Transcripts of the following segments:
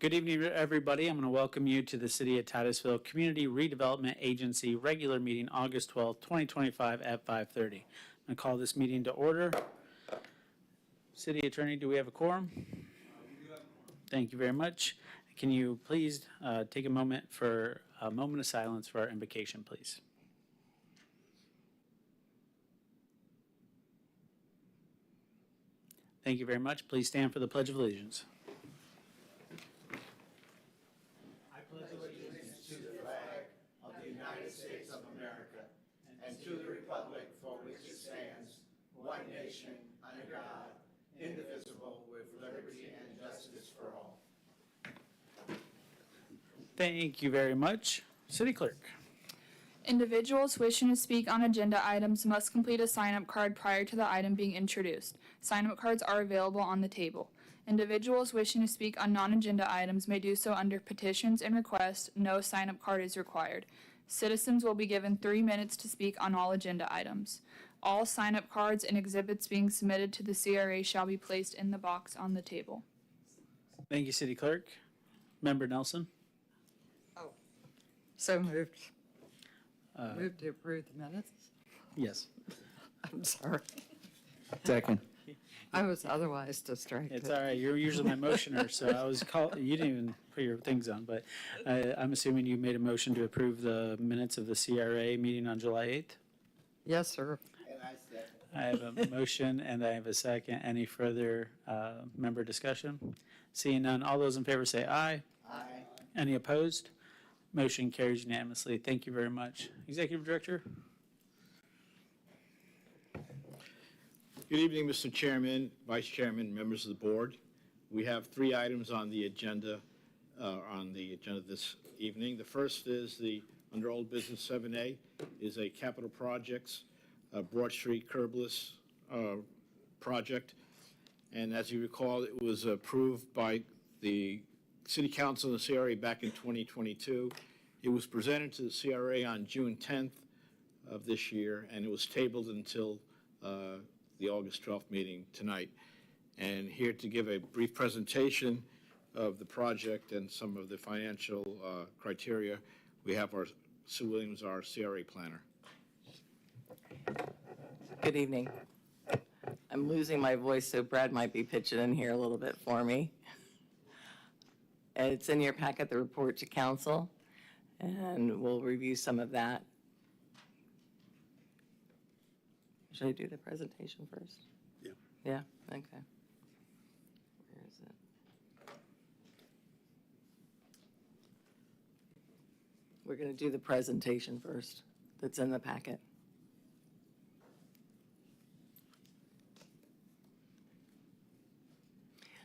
Good evening, everybody. I'm going to welcome you to the City of Titusville Community Redevelopment Agency regular meeting, August 12th, 2025 at 5:30. I'm going to call this meeting to order. City Attorney, do we have a quorum? We do have a quorum. Thank you very much. Can you please take a moment of silence for our invocation, please? Thank you very much. Please stand for the Pledge of Allegiance. United States of America, and to the republic for which it stands, one nation, under God, indivisible, with liberty and justice for all. Thank you very much. City Clerk. Individuals wishing to speak on agenda items must complete a sign-up card prior to the item being introduced. Sign-up cards are available on the table. Individuals wishing to speak on non-agenda items may do so under petitions and requests. No sign-up card is required. Citizens will be given 3 minutes to speak on all agenda items. All sign-up cards and exhibits being submitted to the CRA shall be placed in the box on the table. Thank you, City Clerk. Member Nelson. So moved. Move to approve the minutes? Yes. I'm sorry. Second. I was otherwise distracted. It's all right. You're usually my motioner, so I was you didn't even put your things on, but I'm assuming you made a motion to approve the minutes of the CRA meeting on July 8th? Yes, sir. And I second. I have a motion and I have a second. Any further member discussion? Seeing none, all those in favor say aye. Aye. Any opposed? Motion carries unanimously. Thank you very much. Executive Director? Good evening, Mr. Chairman, Vice Chairman, members of the board. We have 3 items on the agenda this evening. The first is under Old Business 7A is a capital projects Broad Street curbless project. And as you recall, it was approved by the City Council and the CRA back in 2022. It was presented to the CRA on June 10th of this year, and it was tabled until the August 12th meeting tonight. And here to give a brief presentation of the project and some of the financial criteria, we have Sue Williams, our CRA planner. Good evening. I'm losing my voice, so Brad might be pitching in here a little bit for me. It's in your packet, the report to council, and we'll review some of that. Should I do the presentation first? Yeah. Yeah? Okay. Where is it? We're going to do the presentation first that's in the packet.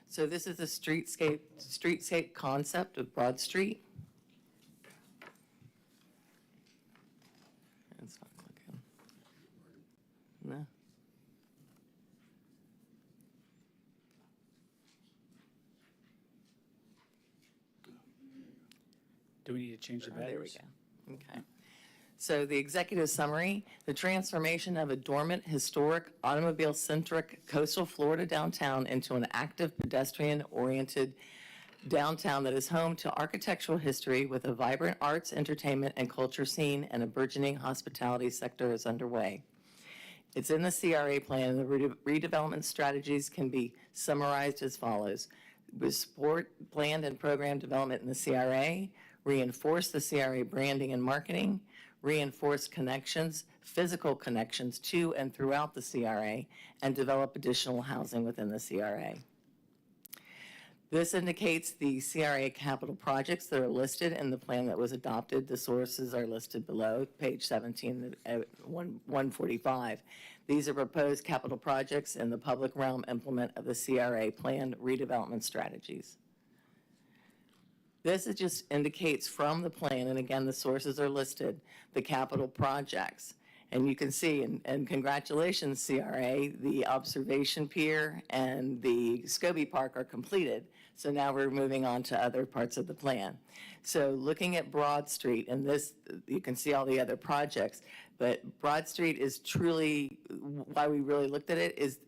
So this is the streetscape concept of Broad Street. It's not clicking. No. Do we need to change the batteries? There we go. Okay. So the executive summary, the transformation of a dormant, historic, automobile-centric coastal Florida downtown into an active, pedestrian-oriented downtown that is home to architectural history with a vibrant arts, entertainment, and culture scene and a burgeoning hospitality sector is underway. It's in the CRA plan, and the redevelopment strategies can be summarized as follows. We support planned and program development in the CRA, reinforce the CRA branding and marketing, reinforce connections, physical connections to and throughout the CRA, and develop additional housing within the CRA. This indicates the CRA capital projects that are listed in the plan that was adopted. The sources are listed below, page 17 at 145. These are proposed capital projects in the public realm implement of the CRA planned redevelopment strategies. This just indicates from the plan, and again, the sources are listed, the capital projects. And you can see, and congratulations, CRA, the observation pier and the Scobie Park are completed. So now we're moving on to other parts of the plan. So looking at Broad Street, and this, you can see all the other projects, but Broad Street is truly, why we really looked at it is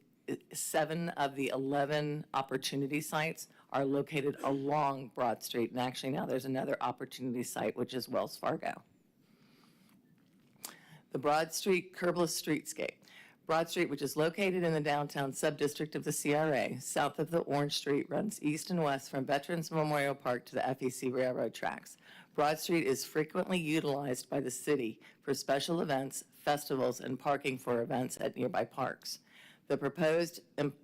7 of the 11 opportunity sites are located along Broad Street. And actually now there's another opportunity site, which is Wells Fargo. The Broad Street curbless streetscape. Broad Street, which is located in the downtown subdistrict of the CRA, south of the Orange Street, runs east and west from Veterans Memorial Park to the FEC Railroad tracks. Broad Street is frequently utilized by the city for special events, festivals, and parking for events at nearby parks. The proposed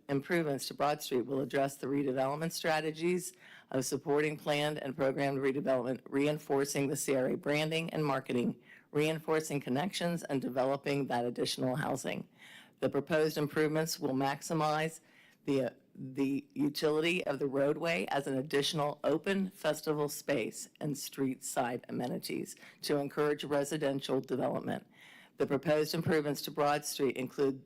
improvements to Broad Street will address the redevelopment strategies of supporting planned and programmed redevelopment, reinforcing the CRA branding and marketing, reinforcing connections, and developing that additional housing. The proposed improvements will maximize the utility of the roadway as an additional open festival space and street side amenities to encourage residential development. The proposed improvements to Broad Street include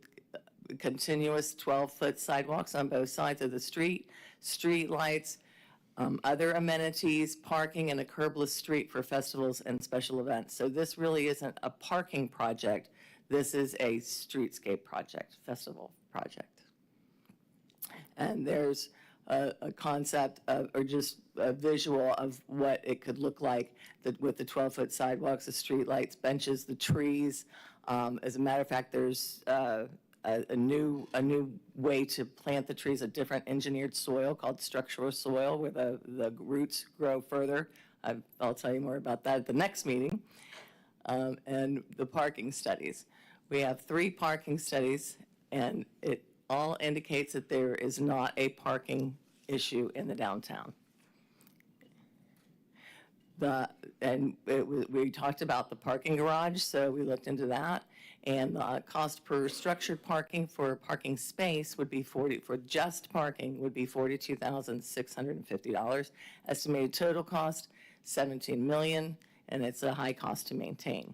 continuous 12-foot sidewalks on both sides of the street, street lights, other amenities, parking, and a curbless street for festivals and special events. So this really isn't a parking project. This is a streetscape project, festival project. And there's a concept of, or just a visual of what it could look like with the 12-foot sidewalks, the street lights, benches, the trees. As a matter of fact, there's a new way to plant the trees, a different engineered soil called structural soil, where the roots grow further. I'll tell you more about that at the next meeting. And the parking studies. We have 3 parking studies, and it all indicates that there is not a parking issue in the downtown. We talked about the parking garage, so we looked into that. And the cost per structured parking for parking space would be for just parking would be $42,650. Estimated total cost, $17 million, and it's a high cost to maintain.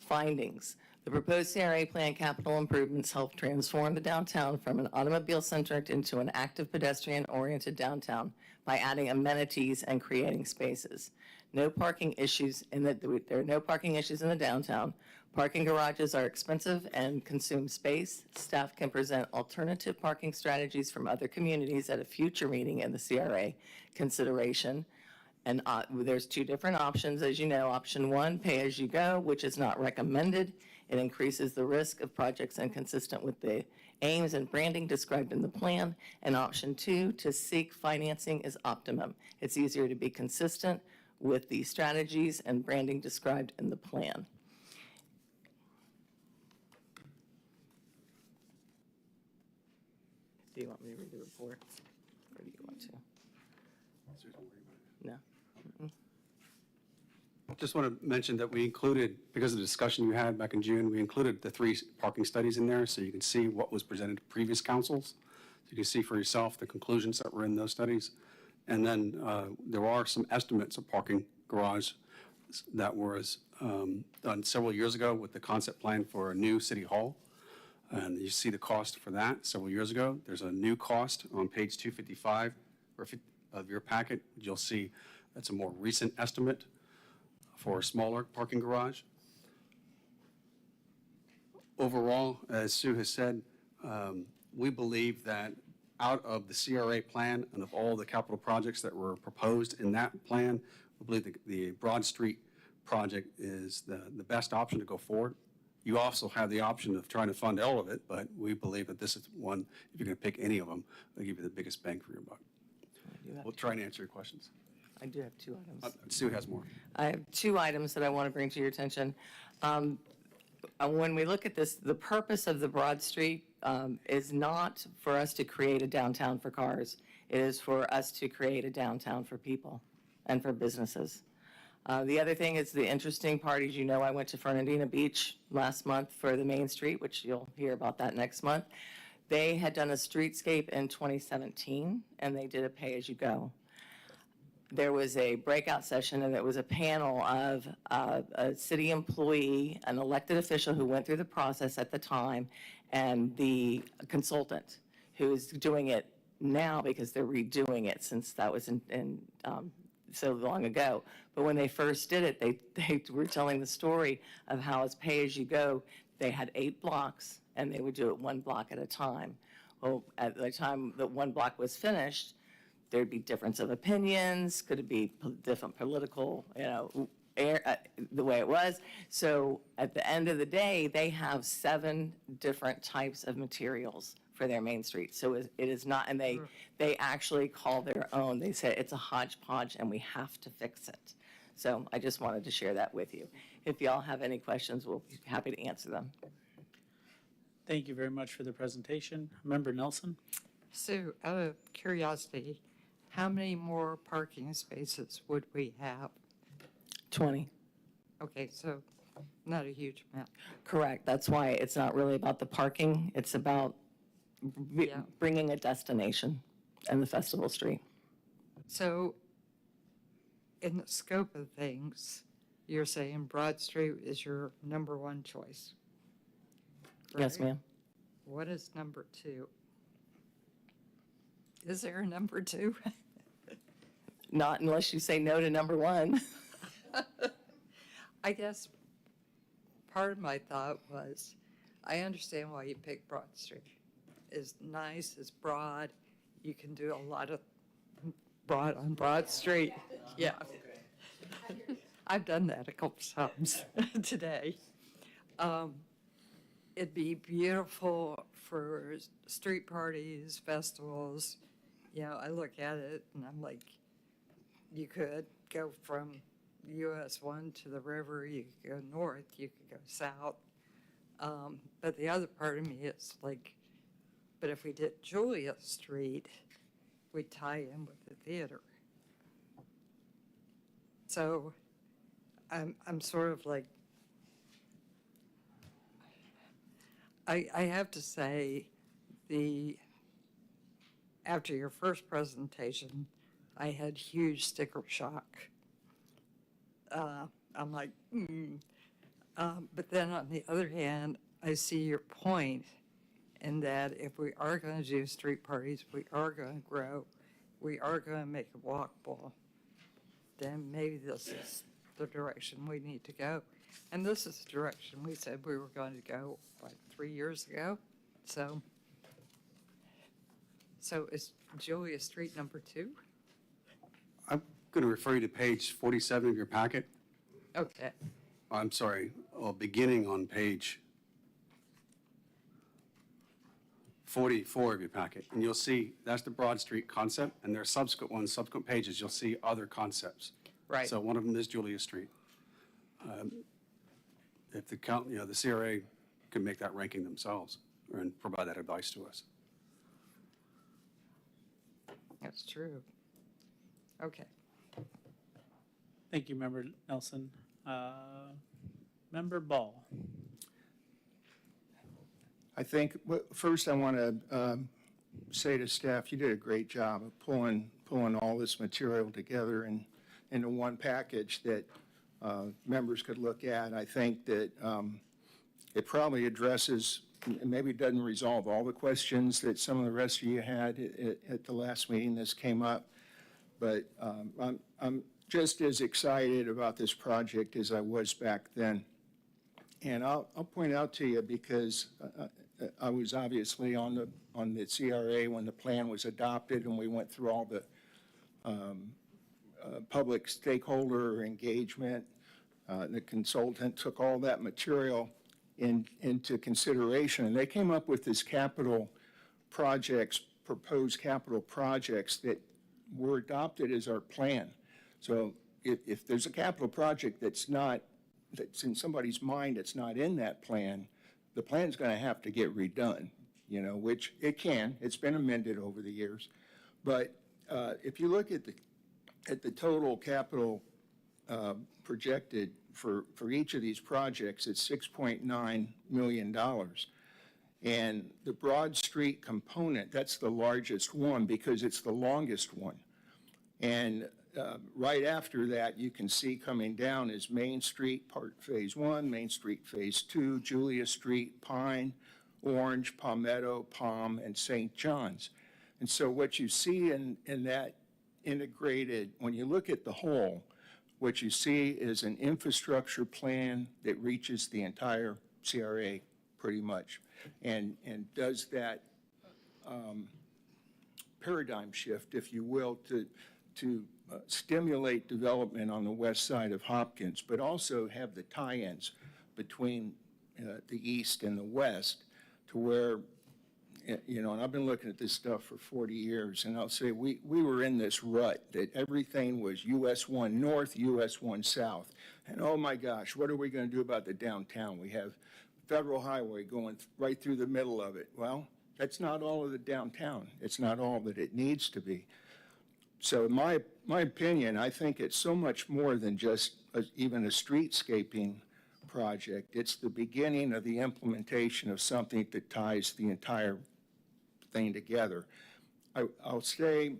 Findings. The proposed CRA plan capital improvements help transform the downtown from an automobile-centric into an active pedestrian-oriented downtown by adding amenities and creating spaces. There are no parking issues in the downtown. Parking garages are expensive and consume space. Staff can present alternative parking strategies from other communities at a future meeting in the CRA consideration. And there's 2 different options, as you know. Option 1, pay as you go, which is not recommended. It increases the risk of projects inconsistent with the aims and branding described in the plan. And option 2, to seek financing, is optimum. It's easier to be consistent with the strategies and branding described in the plan. Do you want me to read the report, or do you want to? No? Just want to mention that we included, because of the discussion you had back in June, we included the 3 parking studies in there so you can see what was presented to previous councils. So you can see for yourself the conclusions that were in those studies. And then there are some estimates of parking garage that was done several years ago with the concept plan for a new city hall. And you see the cost for that several years ago. There's a new cost on page 255 of your packet. You'll see that's a more recent estimate for a smaller parking garage. Overall, as Sue has said, we believe that out of the CRA plan and of all the capital projects that were proposed in that plan, we believe the Broad Street project is the best option to go forward. You also have the option of trying to fund all of it, but we believe that this is one, if you're going to pick any of them, they'll give you the biggest bang for your buck. We'll try and answer your questions. I do have 2 items. Sue has more. I have 2 items that I want to bring to your attention. When we look at this, the purpose of the Broad Street is not for us to create a downtown for cars. It is for us to create a downtown for people and for businesses. The other thing is the interesting part is, you know, I went to Fernandina Beach last month for the Main Street, which you'll hear about that next month. They had done a streetscape in 2017, and they did a pay-as-you-go. There was a breakout session, and it was a panel of a city employee, an elected official who went through the process at the time, and the consultant who is doing it now because they're redoing it since that was so long ago. But when they first did it, they were telling the story of how as pay-as-you-go, they had 8 blocks, and they would do it 1 block at a time. Well, at the time that one block was finished, there'd be difference of opinions, could it be different political, the way it was. So at the end of the day, they have 7 different types of materials for their Main Street. So it is not, and they actually call their own. They say it's a hodgepodge and we have to fix it. So I just wanted to share that with you. If y'all have any questions, we'll be happy to answer them. Thank you very much for the presentation. Member Nelson? So out of curiosity, how many more parking spaces would we have? 20. Okay, so not a huge amount. Correct. That's why it's not really about the parking. It's about Yeah. bringing a destination and the festival street. So in the scope of things, you're saying Broad Street is your number 1 choice? Yes, right? ma'am. What is number 2? Is there a number 2? Not unless you say no to number 1. I guess part of my thought was, I understand why you picked Broad Street. It's nice, it's broad, you can do a lot of broad on Broad Street. Yeah. I've done that a couple times today. It'd be beautiful for street parties, festivals. I look at it and I'm like, you could go from US 1 to the river, you could go north, you could go south. But the other part of me is like, but if we did Julia Street, we'd tie in with the theater. So I'm sort of like, I have to say, after your first presentation, I had huge sticker shock. I'm like, but then on the other hand, I see your point in that if we are going to do street parties, we are going to grow, we are going to make it walkable, then maybe this is the direction we need to go. And this is the direction we said we were going to go, 3 years ago? So is Julia Street number 2? I'm going to refer you to page 47 of your packet. Okay. I'm sorry, beginning on page 44 of your packet. And you'll see that's the Broad Street concept, and there are subsequent pages, you'll see other concepts. Right. So one of them is Julia Street. If the CRA could make that ranking themselves and provide that advice to us. That's true. Okay. Thank you, Member Nelson. Member Ball? I think, first I want to say to staff, you did a great job of pulling all this material together into one package that members could look at. I think that it probably addresses, maybe it doesn't resolve all the questions that some of the rest of you had at the last meeting this came up, but I'm just as excited about this project as I was back then. And I'll point out to you, because I was obviously on the CRA when the plan was adopted and we went through all the public stakeholder engagement. The consultant took all that material into consideration, and they came up with this proposed capital projects that were adopted as our plan. So if there's a capital project that's in somebody's mind, it's not in that plan, the plan's going to have to get redone, which it can. It's been amended over the years. But if you look at the total capital projected for each of these projects, it's $6.9 million. And the Broad Street component, that's the largest one because it's the longest one. And right after that, you can see coming down is Main Street, Phase 1, Main Street Phase 2, Julia Street, Pine, Orange, Palmetto, Palm, and St. John's. And so what you see in that integrated, when you look at the whole, what you see is an infrastructure plan that reaches the entire CRA pretty much, and does that paradigm shift, if you will, to stimulate development on the west side of Hopkins, but also have the tie-ins between the east and the west to where, you know, and I've been looking at this stuff for 40 years, and I'll say we were in this rut that everything was US 1 North, US 1 South. And oh my gosh, what are we going to do about the downtown? We have Federal Highway going right through the middle of it. Well, that's not all of the downtown. It's not all that it needs to be. So in my opinion, I think it's so much more than just even a streetscaping project. It's the beginning of the implementation of something that ties the entire thing together. I'll say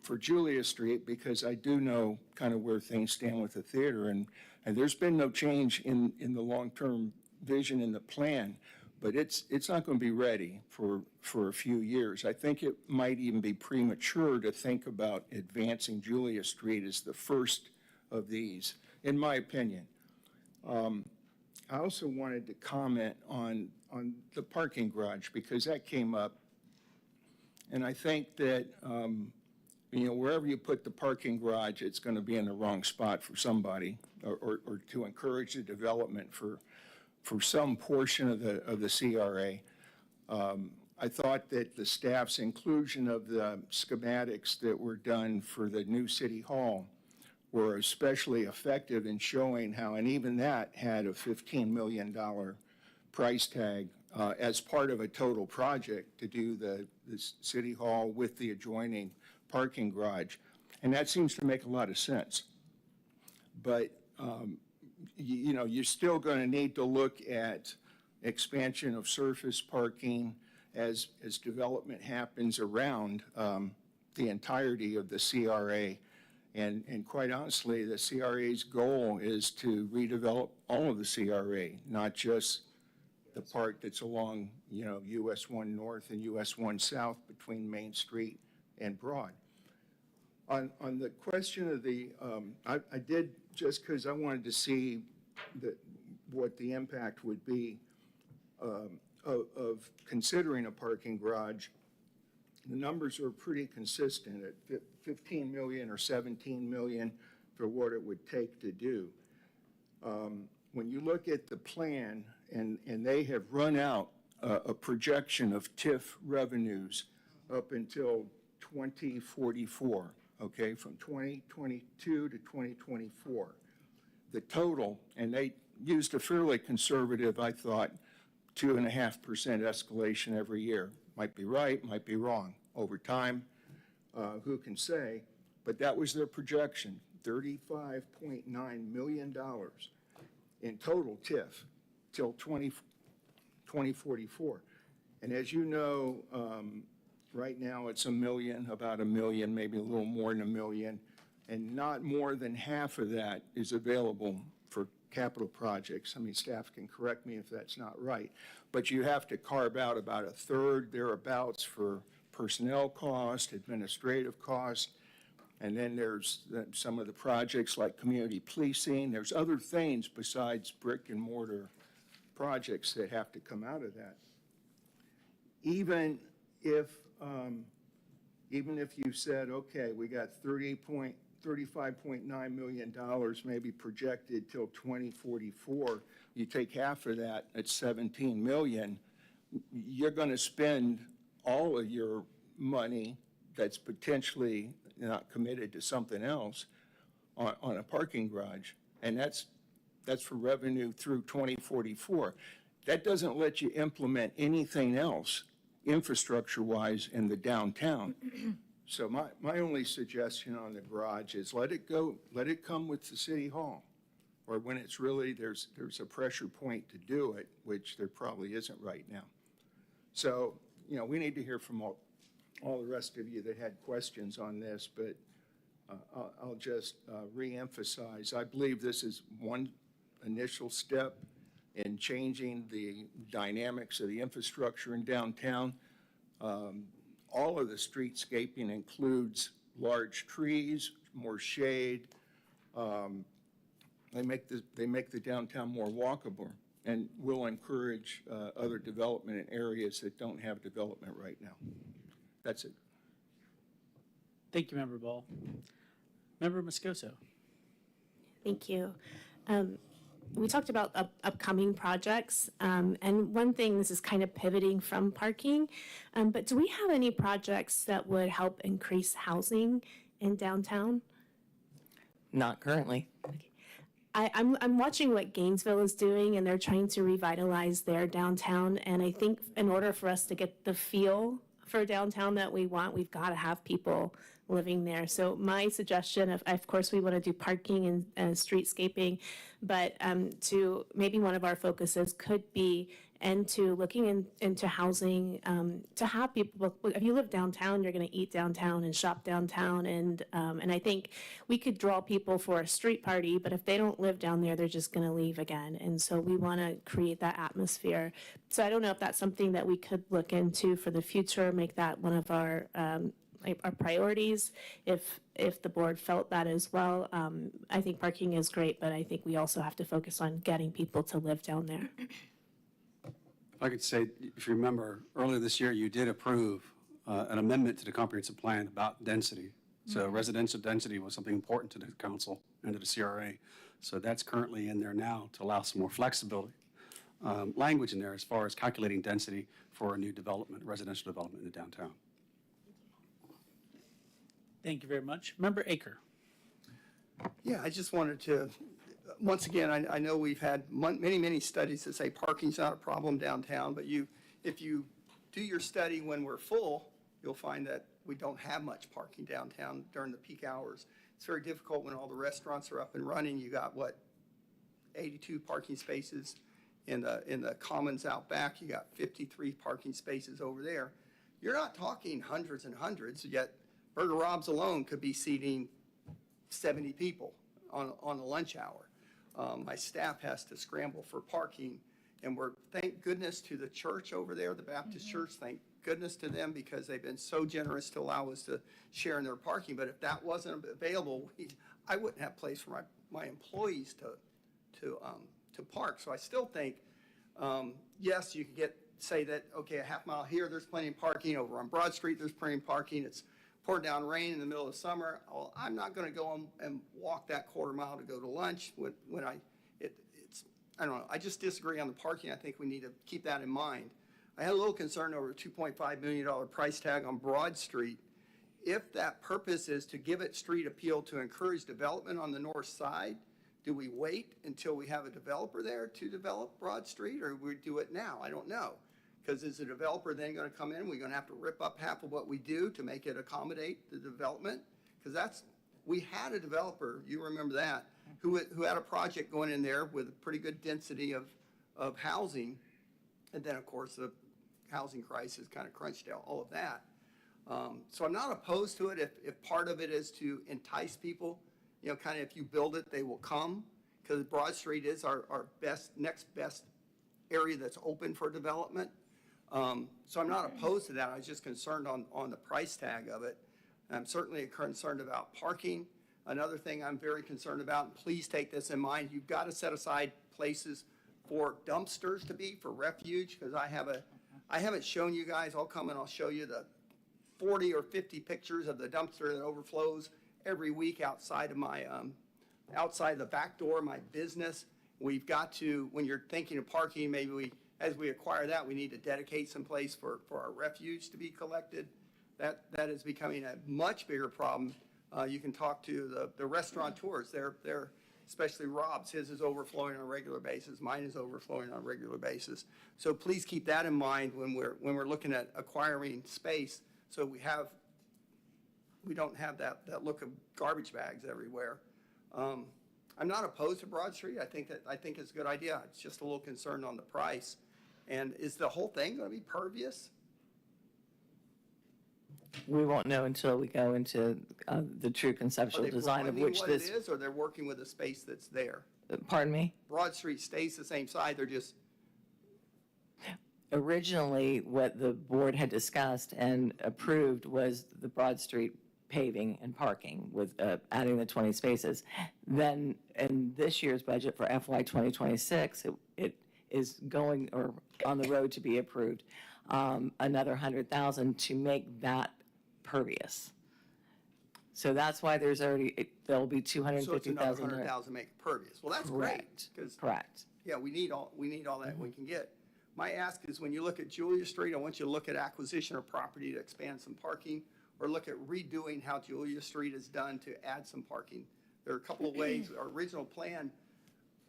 for Julia Street, because I do know kind of where things stand with the theater, and there's been no change in the long-term vision in the plan, but it's not going to be ready for a few years. I think it might even be premature to think about advancing Julia Street as the first of these, in my opinion. I also wanted to comment on the parking garage, because that came up, and I think that you know, wherever you put the parking garage, it's going to be in the wrong spot for somebody, or to encourage the development for some portion of the CRA. I thought that the staff's inclusion of the schematics that were done for the new city hall were especially effective in showing how, and even that had a $15 million price tag as part of a total project to do the city hall with the adjoining parking garage. And that seems to make a lot of sense. But you know, you're still going to need to look at expansion of surface parking as development happens around the entirety of the CRA. And quite honestly, the CRA's goal is to redevelop all of the CRA, not just the part that's along, you know, US 1 North and US 1 South between Main Street and Broad. On the question of the, I did, just because I wanted to see what the impact would be of considering a parking garage, the numbers are pretty consistent at 15 million or 17 million for what it would take to do. When you look at the plan, and they have run out a projection of TIF revenues up until 2044, okay, from 2022 to 2024. The total, and they used a fairly conservative, I thought, 2.5% escalation every year. Might be right, might be wrong. Over time, who can say? But that was their projection, $35.9 million in total TIF till 2044. And as you know, right now it's $1 million, about $1 million, maybe a little more than $1 million, and not more than half of that is available for capital projects. I mean, staff can correct me if that's not right, but you have to carve out about a third thereabouts for personnel cost, administrative cost, and then there's some of the projects like community policing. There's other things besides brick and mortar projects that have to come out of that. Even if you said, okay, we got $35.9 million maybe projected till 2044, you take half of that at 17 million, you're going to spend all of your money that's potentially not committed to something else on a parking garage. And that's for revenue through 2044. That doesn't let you implement anything else infrastructure-wise in the downtown. So my only suggestion on the garage is let it come with the city hall, or when it's really, there's a pressure point to do it, which there probably isn't right now. So, you know, we need to hear from all the rest of you that had questions on this, but I'll just reemphasize, I believe this is one initial step in changing the dynamics of the infrastructure in downtown. All of the streetscaping includes large trees, more shade. They make the downtown more walkable. And we'll encourage other development in areas that don't have development right now. That's it. Thank you, Member Ball. Member Moscoso. Thank you. We talked about upcoming projects, and one thing, this is kind of pivoting from parking, but do we have any projects that would help increase housing in downtown? Not currently. I'm watching what Gainesville is doing, and they're trying to revitalize their downtown, and I think in order for us to get the feel for downtown that we want, we've got to have people living there. So my suggestion, of course, we want to do parking and streetscaping, but to maybe one of our focuses could be into looking into housing, to have people, if you live downtown, you're going to eat downtown and shop downtown. And I think we could draw people for a street party, but if they don't live down there, they're just going to leave again. And so we want to create that atmosphere. So I don't know if that's something that we could look into for the future, make that one of our priorities, if the board felt that as well. I think parking is great, but I think we also have to focus on getting people to live down there. If I could say, if you remember, earlier this year, you did approve an amendment to the comprehensive plan about density. So residential density was something important to the council and to the CRA. So that's currently in there now to allow some more flexibility. Language in there as far as calculating density for a new development, residential development in the downtown. Thank you very much. Member Aker. Yeah, I just wanted to, once again, I know we've had many studies that say parking's not a problem downtown, but if you do your study when we're full, you'll find that we don't have much parking downtown during the peak hours. It's very difficult when all the restaurants are up and running. You got, 82 parking spaces in the commons out back. You got 53 parking spaces over there. You're not talking hundreds and hundreds, yet Burger Rob's alone could be seating 70 people on the lunch hour. My staff has to scramble for parking, and thank goodness to the church over there, the Baptist Church, thank goodness to them, because they've been so generous to allow us to share in their parking. But if that wasn't available, I wouldn't have place for my employees to park. So I still think, yes, you can say that, okay, a half mile here, there's plenty of parking. Over on Broad Street, there's plenty of parking. It's pouring down rain in the middle of summer. Well, I'm not going to go and walk that quarter mile to go to lunch when I don't know. I just disagree on the parking. I think we need to keep that in mind. I had a little concern over a $2.5 million price tag on Broad Street. If that purpose is to give it street appeal to encourage development on the north side, do we wait until we have a developer there to develop Broad Street, or we do it now? I don't know. Because is the developer then going to come in? We're going to have to rip up half of what we do to make it accommodate the development? Because we had a developer, you remember that, who had a project going in there with a pretty good density of housing. And then, of course, the housing crisis kind of crunched out all of that. So I'm not opposed to it if part of it is to entice people. Kind of if you build it, they will come. Because Broad Street is our next best area that's open for development. So I'm not opposed to that. I was just concerned on the price tag of it. I'm certainly concerned about parking. Another thing I'm very concerned about, and please take this in mind, you've got to set aside places for dumpsters to be, for refuge, because I haven't shown you guys. I'll come and I'll show you the 40 or 50 pictures of the dumpster that overflows every week outside of my, outside the back door of my business. We've got to, when you're thinking of parking, maybe as we acquire that, we need to dedicate some place for our refuge to be collected. That is becoming a much bigger problem. You can talk to the restaurateurs. They're especially Rob's. His is overflowing on a regular basis. Mine is overflowing on a regular basis. So please keep that in mind when we're looking at acquiring space. So we don't have that look of garbage bags everywhere. I'm not opposed to Broad Street. I think it's a good idea. It's just a little concerned on the price. And is the whole thing going to be pervious? We won't know until we go into the true conceptual design of which what this. it is, or they're working with a space that's there? Pardon me? Broad Street stays the same side. They're just. Originally, what the board had discussed and approved was the Broad Street paving and parking with adding the 20 spaces. Then in this year's budget for FY 2026, it is going, or on the road to be approved, another 100,000 to make that pervious. So that's why there's already, there'll be So it's another 250,000. 100,000 make it pervious. Well, that's great. Correct, 'Cause, correct. yeah, we need all that we can get. My ask is, when you look at Julia Street, I want you to look at acquisition of property to expand some parking, or look at redoing how Julia Street is done to add some parking. There are a couple of ways. Our original plan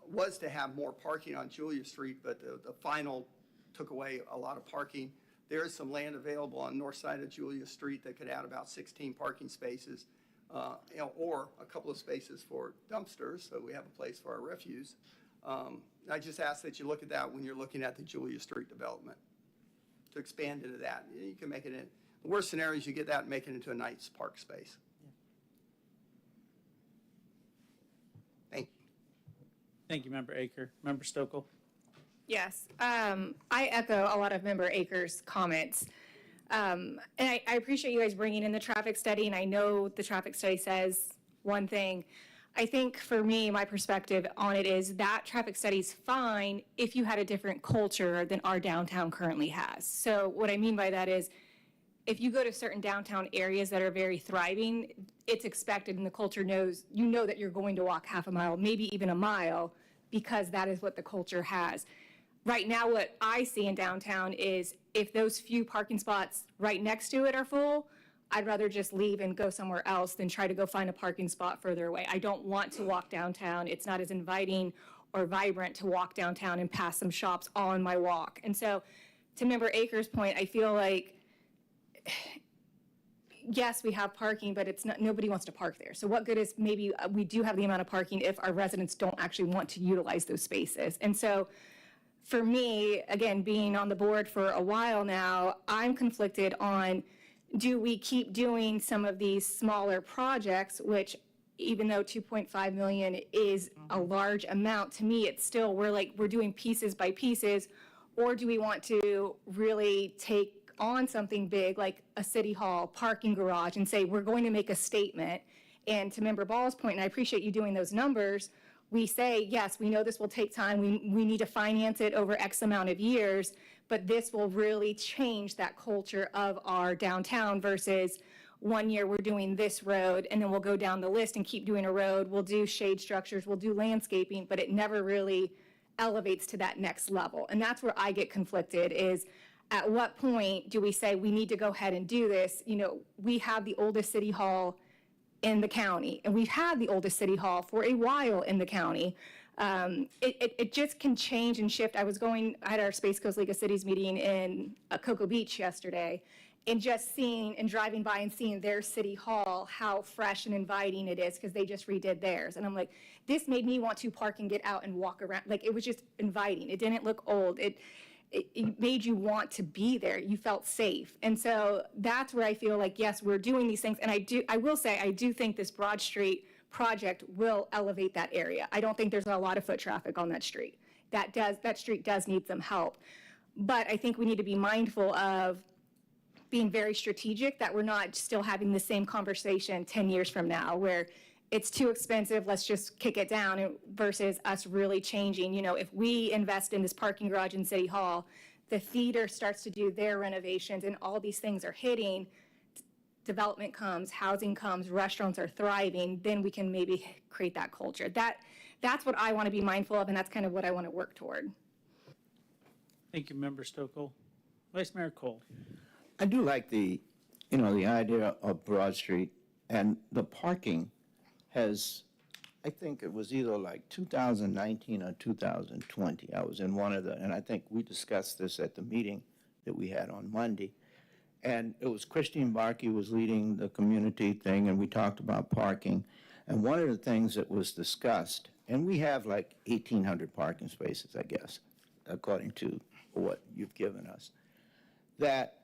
was to have more parking on Julia Street, but the final took away a lot of parking. There is some land available on the north side of Julia Street that could add about 16 parking spaces, or a couple of spaces for dumpsters, so we have a place for our refuse. I just ask that you look at that when you're looking at the Julia Street development, to expand into that. You can make it in, the worst scenario is you get that and make it into a nice park space. Thank you. Thank you, Member Aker. Member Stokel? Yes, I echo a lot of Member Akers' comments. And I appreciate you guys bringing in the traffic study, and I know the traffic study says one thing. I think for me, my perspective on it is that traffic study's fine if you had a different culture than our downtown currently has. So what I mean by that is, if you go to certain downtown areas that are very thriving, it's expected and the culture knows, you know that you're going to walk half a mile, maybe even a mile, because that is what the culture has. Right now, what I see in downtown is if those few parking spots right next to it are full, I'd rather just leave and go somewhere else than try to go find a parking spot further away. I don't want to walk downtown. It's not as inviting or vibrant to walk downtown and pass some shops on my walk. And so, to Member Akers' point, I feel like, yes, we have parking, but it's not, nobody wants to park there. So what good is maybe we do have the amount of parking if our residents don't actually want to utilize those spaces? And so, for me, again, being on the board for a while now, I'm conflicted on, do we keep doing some of these smaller projects, which even though 2.5 million is a large amount, to me, it's still, we're doing pieces by pieces, or do we want to really take on something big like a city hall, parking garage, and say, we're going to make a statement? And to Member Ball's point, and I appreciate you doing those numbers, we say, yes, we know this will take time. We need to finance it over X amount of years, but this will really change that culture of our downtown versus 1 year we're doing this road and then we'll go down the list and keep doing a road. We'll do shade structures, we'll do landscaping, but it never really elevates to that next level. And that's where I get conflicted is, at what point do we say we need to go ahead and do this? You know, we have the oldest city hall in the county, and we've had the oldest city hall for a while in the county. It just can change and shift. I had our Space Coast League of Cities meeting in Cocoa Beach yesterday, and just seeing and driving by and seeing their city hall, how fresh and inviting it is, because they just redid theirs. And I'm like, this made me want to park and get out and walk around. Like, it was just inviting. It didn't look old. It made you want to be there. You felt safe. And so that's where I feel like, yes, we're doing these things. And I will say, I do think this Broad Street project will elevate that area. I don't think there's a lot of foot traffic on that street. That street does need some help. But I think we need to be mindful of being very strategic, that we're not still having the same conversation 10 years from now where it's too expensive, let's just kick it down, versus us really changing. You know, if we invest in this parking garage in City Hall, the theater starts to do their renovations and all these things are hitting, development comes, housing comes, restaurants are thriving, then we can maybe create that culture. That's what I want to be mindful of, and that's kind of what I want to work toward. Thank you, Member Stokel. Vice Mayor Cole? I do like the idea of Broad Street, and the parking has, I think it was either like 2019 or 2020. I was in one of and I think we discussed this at the meeting that we had on Monday. And it was Christine Barkey was leading the community thing, and we talked about parking. And one of the things that was discussed, and we have like 1,800 parking spaces, I guess, according to what you've given us, that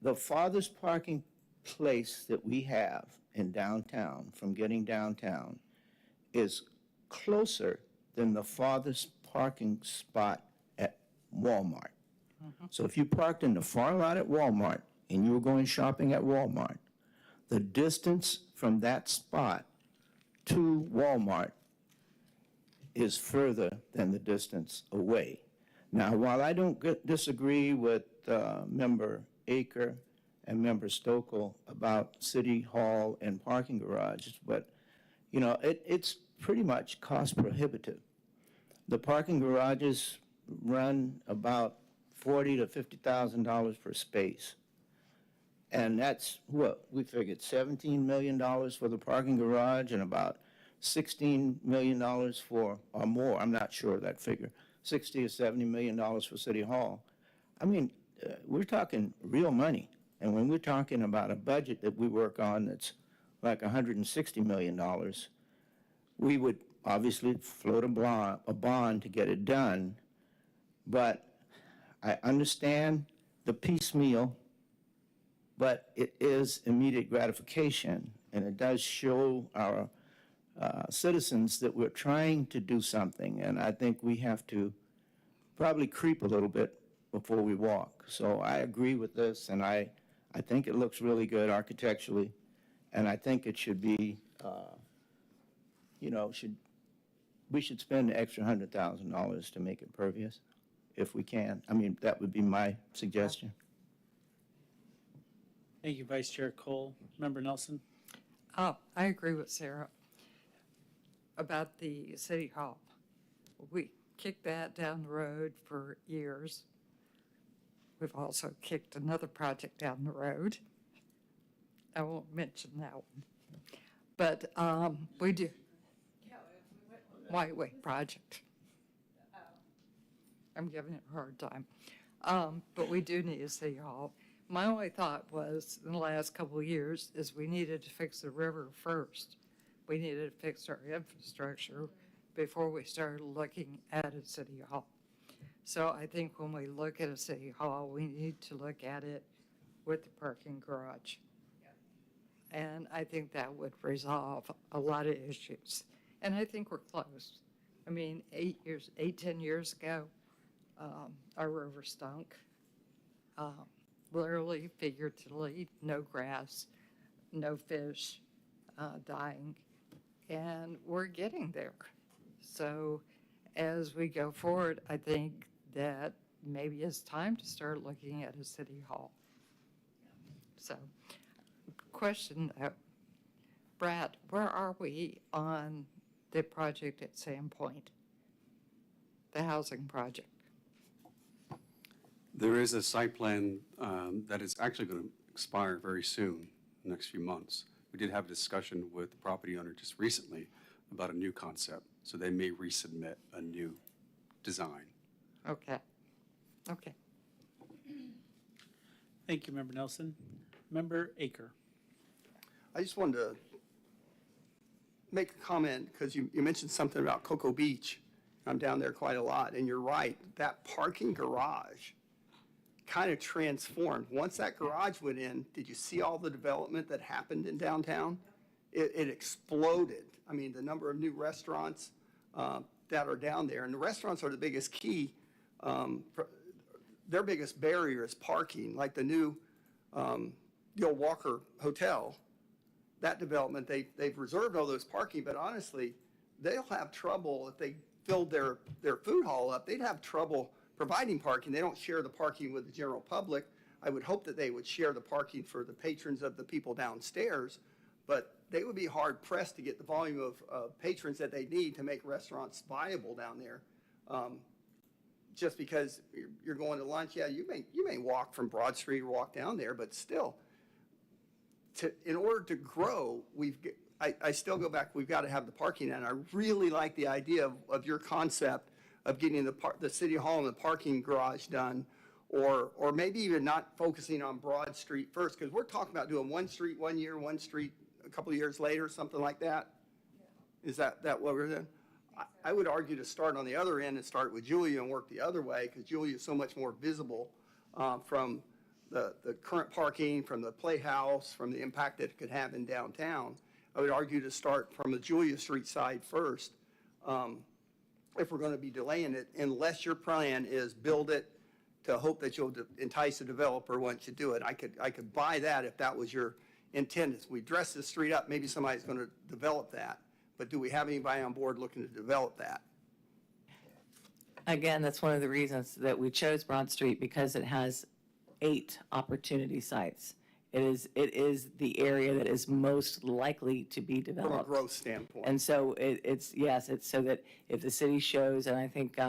the farthest parking place that we have in downtown, from getting downtown, is closer than the farthest parking spot at Walmart. So if you parked in the far lot at Walmart and you were going shopping at Walmart, the distance from that spot to Walmart is further than the distance away. Now, while I don't disagree with Member Aker and Member Stokel about City Hall and parking garages, but, you know, it's pretty much cost prohibitive. The parking garages run about $40,000 to $50,000 per space. And that's what, we figured $17 million for the parking garage and about $16 million for, or more, I'm not sure of that figure, $60 or $70 million for City Hall. I mean, we're talking real money. And when we're talking about a budget that we work on that's like $160 million, we would obviously float a bond to get it done. But I understand the piecemeal, but it is immediate gratification, and it does show our citizens that we're trying to do something, and I think we have to probably creep a little bit before we walk. So I agree with this, and I think it looks really good architecturally, and I think it should be, you know, we should spend the extra $100,000 to make it pervious, if we can. I mean, that would be my suggestion. Thank you, Vice Chair Cole. Member Nelson? Oh, I agree with Sarah about the City Hall. We kicked that down the road for years. We've also kicked another project down the road. I won't mention that one. But we do. White Way project. I'm giving it a hard time. But we do need a City Hall. My only thought was, in the last couple of years, is we needed to fix the river first. We needed to fix our infrastructure before we started looking at a City Hall. So I think when we look at a City Hall, we need to look at it with the parking garage. And I think that would resolve a lot of issues. And I think we're close. I mean, 10 years ago, our river stunk. Literally, figuratively, no grass, no fish dying. And we're getting there. So as we go forward, I think that maybe it's time to start looking at a City Hall. So, question though, Brad, where are we on the project at Sandpoint? The housing project? There is a site plan that is actually going to expire very soon, the next few months. We did have a discussion with the property owner just recently about a new concept, so they may resubmit a new design. Okay. Okay. Thank you, Member Nelson. Member Aker? I just wanted to make a comment because you mentioned something about Cocoa Beach. I'm down there quite a lot, and you're right. That parking garage kind of transformed. Once that garage went in, did you see all the development that happened in downtown? It exploded. I mean, the number of new restaurants that are down there, and the restaurants are the biggest key. Their biggest barrier is parking, like the new the old Walker Hotel. That development, they've reserved all those parking, but honestly, they'll have trouble if they filled their food hall up. They'd have trouble providing parking. They don't share the parking with the general public. I would hope that they would share the parking for the patrons of the people downstairs, but they would be hard pressed to get the volume of patrons that they need to make restaurants viable down there. Just because you're going to lunch, yeah, you may walk from Broad Street or walk down there, but still, in order to grow, I still go back, we've got to have the parking, and I really like the idea of your concept of getting the City Hall and the parking garage done, or maybe even not focusing on Broad Street first, because we're talking about doing one street 1 year, one street a couple of years later, something like that. Yeah. Is that what we're doing? I would argue to start on the other end and start with Julia and work the other way, because Julia is so much more visible from the current parking, from the playhouse, from the impact that it could have in downtown. I would argue to start from the Julia Street side first, if we're going to be delaying it, unless your plan is build it to hope that you'll entice a developer once you do it. I could buy that if that was your intent. If we dress the street up, maybe somebody's going to develop that. But do we have anybody on board looking to develop that? Again, that's one of the reasons that we chose Broad Street, because it has 8 opportunity sites. It is the area that is most likely to be From a developed. growth standpoint. And so it's so that if the city shows, and I think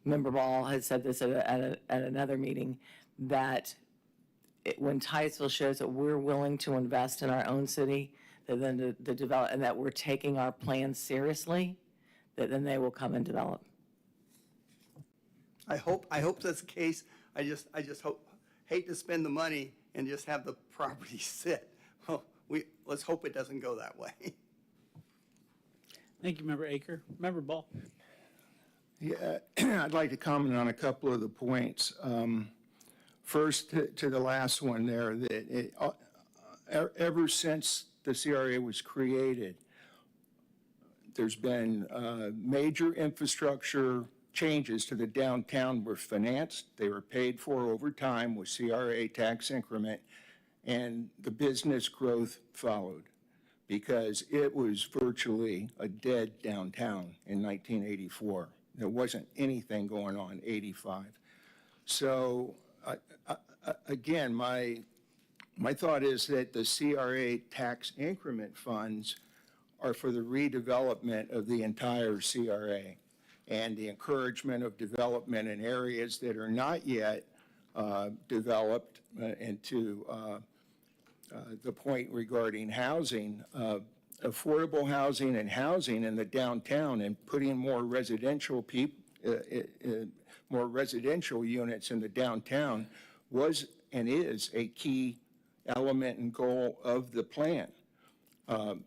Member Ball had said this at another meeting, that when Titusville shows that we're willing to invest in our own city, that then the develop, and that we're taking our plans seriously, that then they will come and develop. I hope that's the case. I just hate to spend the money and just have the property sit. Well, let's hope it doesn't go that way. Thank you, Member Aker. Member Ball. Yeah, I'd like to comment on a couple of the points. First, to the last one there, that ever since the CRA was created, there's been major infrastructure changes to the downtown were financed. They were paid for over time with CRA tax increment, and the business growth followed because it was virtually a dead downtown in 1984. There wasn't anything going on in 85. So again, my thought is that the CRA tax increment funds are for the redevelopment of the entire CRA and the encouragement of development in areas that are not yet developed, and to the point regarding housing, affordable housing and housing in the downtown, and putting more residential units in the downtown was and is a key element and goal of the plan.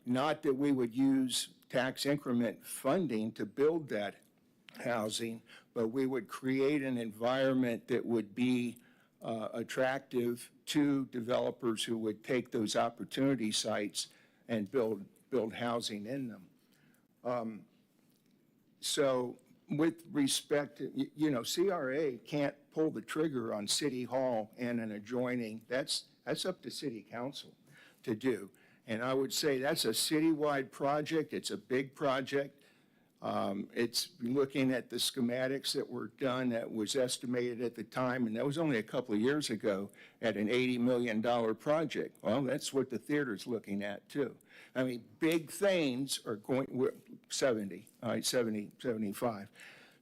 Not that we would use tax increment funding to build that housing, but we would create an environment that would be attractive to developers who would take those opportunity sites and build housing in them. So with respect to, CRA can't pull the trigger on City Hall and an adjoining, that's up to City Council to do. And I would say that's a citywide project. It's a big project. It's looking at the schematics that were done that was estimated at the time, and that was only a couple of years ago, at an $80 million project. Well, that's what the theater's looking at too. I mean, big things are going, 70, all right, 70, 75.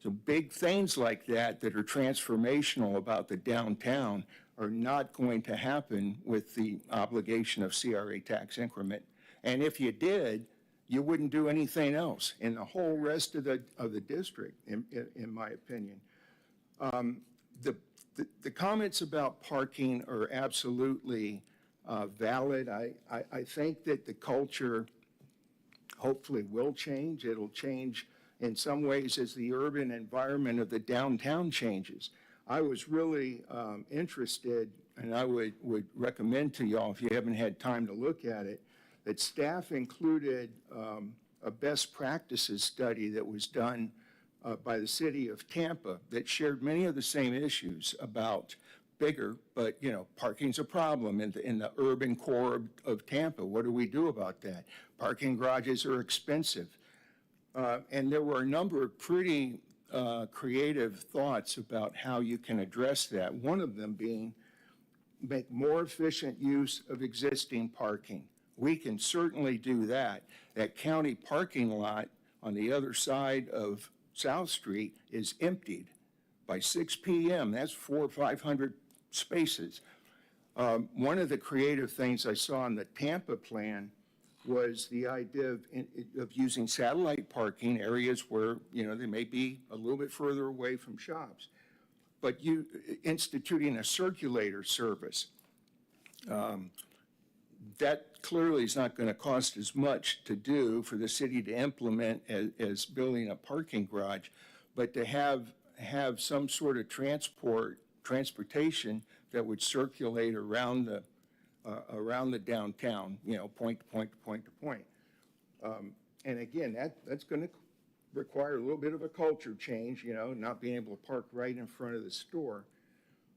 So big things like that are transformational about the downtown are not going to happen with the obligation of CRA tax increment. And if you did, you wouldn't do anything else in the whole rest of the district, in my opinion. The comments about parking are absolutely valid. I think that the culture hopefully will change. It'll change in some ways as the urban environment of the downtown changes. I was really interested, and I would recommend to y'all, if you haven't had time to look at it, that staff included a best practices study that was done by the city of Tampa that shared many of the same issues about bigger, but parking's a problem in the urban core of Tampa. What do we do about that? Parking garages are expensive. And there were a number of pretty creative thoughts about how you can address that. One of them being make more efficient use of existing parking. We can certainly do that. That county parking lot on the other side of South Street is emptied by 6 p.m. That's 400 or 500 spaces. One of the creative things I saw in the Tampa plan was the idea of using satellite parking areas where, they may be a little bit further away from shops, but instituting a circulator service. That clearly is not going to cost as much to do for the city to implement as building a parking garage, but to have some sort of transportation that would circulate around the downtown, point to point to point to point. And again, that's going to require a little bit of a culture change, not being able to park right in front of the store.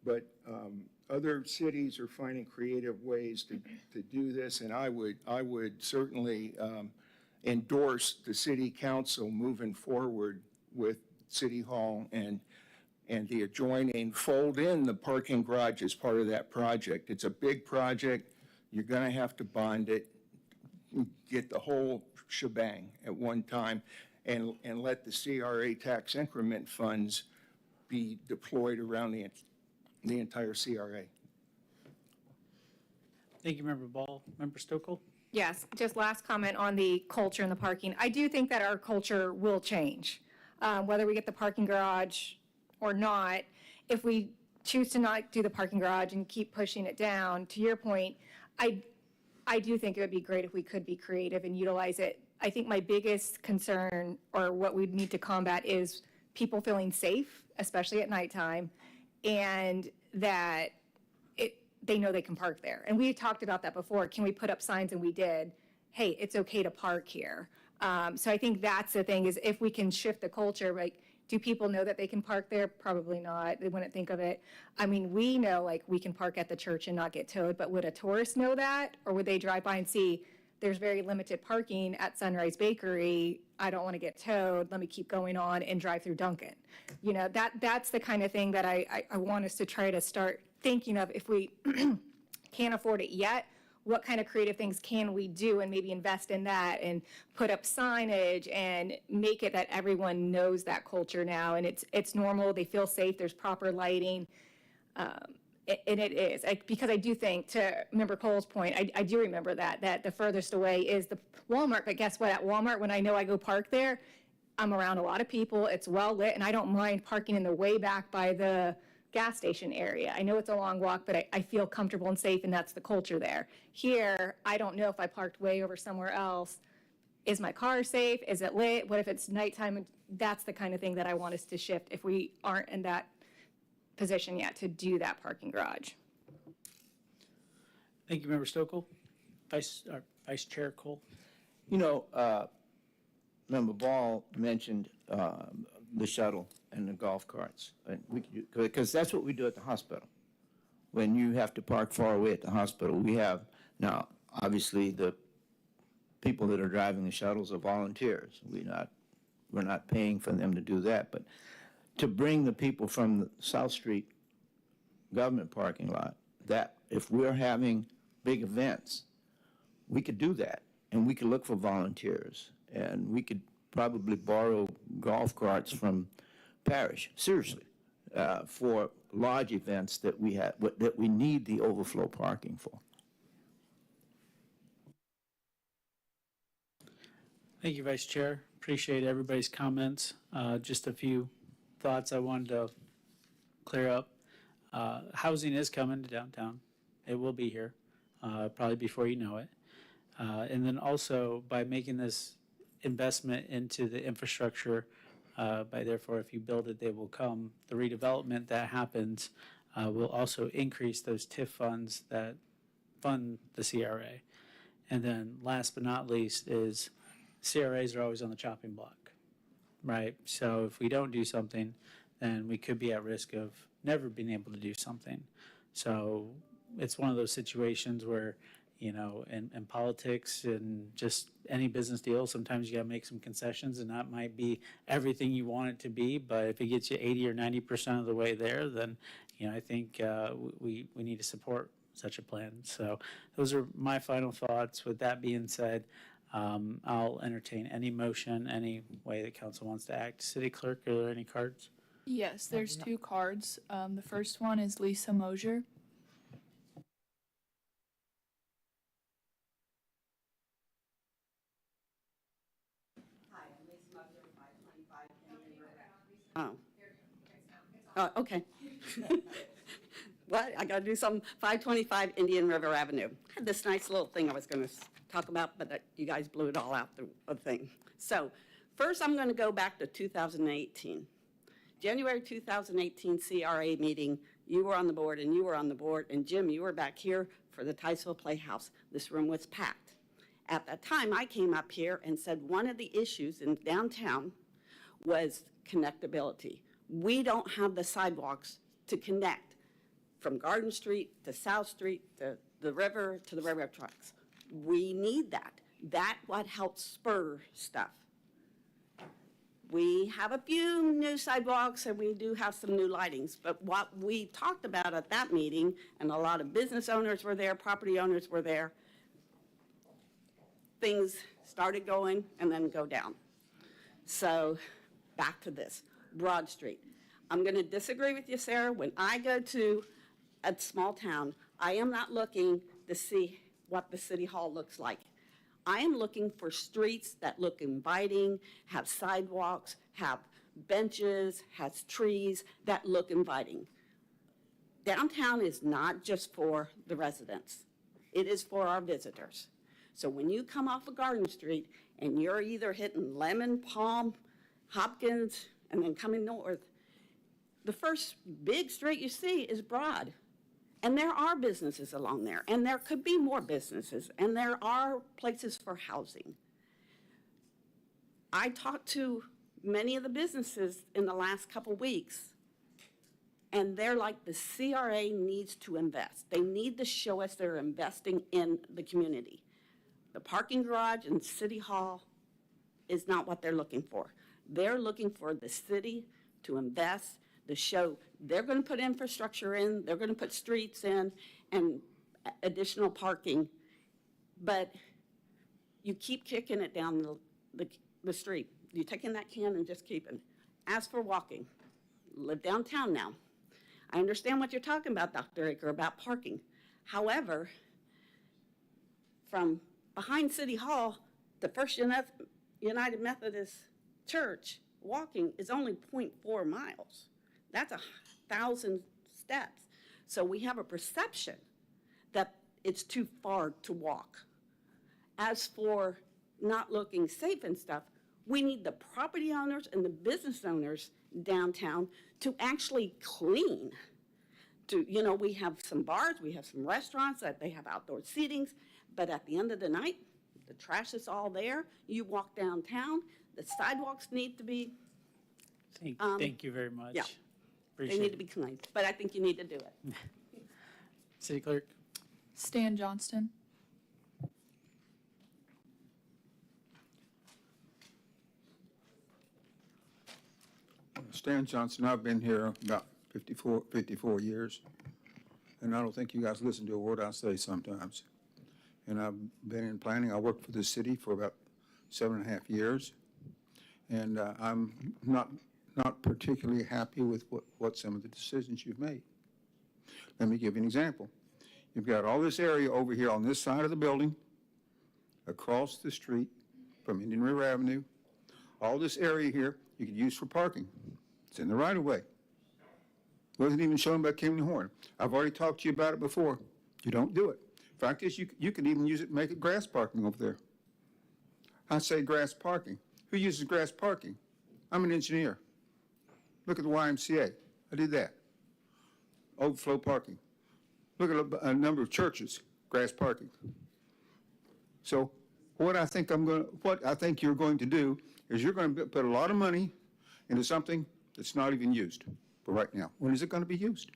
But other cities are finding creative ways to do this, and I would certainly endorse the city council moving forward with City Hall and the adjoining, fold in the parking garage as part of that project. It's a big project. You're going to have to bond it, get the whole shebang at one time, and let the CRA tax increment funds be deployed around the entire CRA. Thank you, Member Ball. Member Stokel? Yes, just last comment on the culture and the parking. I do think that our culture will change, whether we get the parking garage or not. If we choose to not do the parking garage and keep pushing it down, to your point, I do think it would be great if we could be creative and utilize it. I think my biggest concern, or what we need to combat, is people feeling safe, especially at nighttime, and that they know they can park there. And we talked about that before. Can we put up signs? And we did. Hey, it's okay to park here. So I think that's the thing, is if we can shift the culture, like, do people know that they can park there? Probably not. They wouldn't think of it. I mean, we know, like, we can park at the church and not get towed, but would a tourist know that? Or would they drive by and see there's very limited parking at Sunrise Bakery? I don't want to get towed. Let me keep going on and drive through Dunkin'. You know, that's the kind of thing that I want us to try to start thinking of. If we can't afford it yet, what kind of creative things can we do, and maybe invest in that and put up signage and make it that everyone knows that culture now, and it's normal, they feel safe, there's proper lighting. And it is, because I do think, to Member Cole's point, I do remember that the furthest away is the Walmart, but guess what? At Walmart, when I know I go park there, I'm around a lot of people, it's well lit, and I don't mind parking in the way back by the gas station area. I know it's a long walk, but I feel comfortable and safe, and that's the culture there. Here, I don't know if I parked way over somewhere else. Is my car safe? Is it lit? What if it's nighttime? That's the kind of thing that I want us to shift if we aren't in that position yet to do that parking garage. Thank you, Member Stokel. Vice Chair Cole? You know, Member Ball mentioned the shuttle and the golf carts. And because that's what we do at the hospital. When you have to park far away at the hospital, we have, now, obviously, the people that are driving the shuttles are volunteers. We're not paying for them to do that. But to bring the people from the South Street government parking lot, that if we're having big events, we could do that. And we could look for volunteers. And we could probably borrow golf carts from Parish, seriously, for large events that we need the overflow parking for. Thank you, Vice Chair. Appreciate everybody's comments. Just a few thoughts I wanted to clear up. Housing is coming to downtown. It will be here, probably before you know it. And then also, by making this investment into the infrastructure, by therefore, if you build it, they will come. The redevelopment that happens will also increase those TIF funds that fund the CRA. And then last but not least is CRAs are always on the chopping block, right? So if we don't do something, then we could be at risk of never being able to do something. So it's one of those situations where, you know, in politics and just any business deal, sometimes you got to make some concessions, and that might be everything you want it to be. But if it gets you 80 or 90% of the way there, then, you know, I think we need to support such a plan. So those are my final thoughts. With that being said, I'll entertain any motion, any way that council wants to act. City Clerk, are there any cards? Yes, there's two cards. The first one is Lisa Mosier. Oh, okay. What? I got to do some 525 Indian River Avenue. I had this nice little thing I was going to talk about, but you guys blew it all out the thing. So first I'm going to go back to 2018. January 2018 CRA meeting, you were on the board and you were on the board, and Jim, you were back here for the Titusville Playhouse. This room was packed. At that time, I came up here and said one of the issues in downtown was connectability. We don't have the sidewalks to connect from Garden Street to South Street to the river to the railroad tracks. We need that. That's what helps spur stuff. We have a few new sidewalks and we do have some new lightings, but what we talked about at that meeting, and a lot of business owners were there, property owners were there, things started going and then go down. So back to this, Broad Street. I'm going to disagree with you, Sarah. When I go to a small town, I am not looking to see what the city hall looks like. I am looking for streets that look inviting, have sidewalks, have benches, has trees that look inviting. Downtown is not just for the residents. It is for our visitors. So when you come off of Garden Street and you're either hitting Lemon, Palm, Hopkins, and then coming north, the first big street you see is Broad. And there are businesses along there, and there could be more businesses, and there are places for housing. I talked to many of the businesses in the last couple weeks, and they're like, the CRA needs to invest. They need to show us they're investing in the community. The parking garage and City Hall is not what they're looking for. They're looking for the city to invest, to show they're going to put infrastructure in, they're going to put streets in, and additional parking, but you keep kicking it down the street. You're taking that can and just keeping. As for walking, live downtown now. I understand what you're talking about, Dr. Aker, about parking. However, from behind City Hall, the First United Methodist Church, walking is only 0.4 miles. That's 1,000 steps. So we have a perception that it's too far to walk. As for not looking safe and stuff, we need the property owners and the business owners downtown to actually clean. We have some bars, we have some restaurants that they have outdoor seatings, but at the end of the night, the trash is all there. You walk downtown, the sidewalks need to be, Thank you very much. yeah. Appreciate They need it. to be cleaned, but I think you need to do it. City Clerk? Stan Johnston. Stan Johnson, I've been here about 54 years, and I don't think you guys listen to a word I say sometimes. And I've been in planning. I worked for the city for about 7.5 years, and I'm not particularly happy with what some of the decisions you've made. Let me give you an example. You've got all this area over here on this side of the building, across the street from Indian River Avenue. All this area here you could use for parking. It's in the right of way. Wasn't even shown by Kim Horn. I've already talked to you about it before. You don't do it. Fact is, you could even use it, make it grass parking over there. I say grass parking. Who uses grass parking? I'm an engineer. Look at the YMCA. I did that. Overflow parking. Look at a number of churches, grass parking. So what I think you're going to do is you're going to put a lot of money into something that's not even used for right now. When is it going to be used?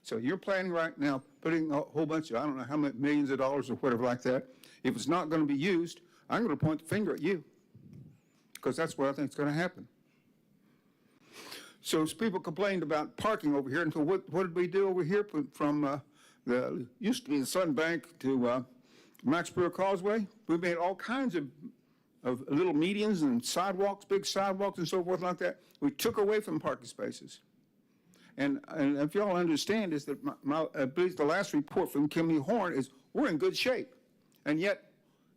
So you're planning right now, putting a whole bunch of, I don't know how many millions of dollars or whatever like that. If it's not going to be used, I'm going to point the finger at you, because that's what I think is going to happen. So as people complained about parking over here, and so what did we do over here from the used to be the Sun Bank to Max Brewer Causeway? We made all kinds of little medians and sidewalks, big sidewalks and so forth like that. We took away from parking spaces. And if y'all understand is that I believe the last report from Kimley Horn is we're in good shape. And yet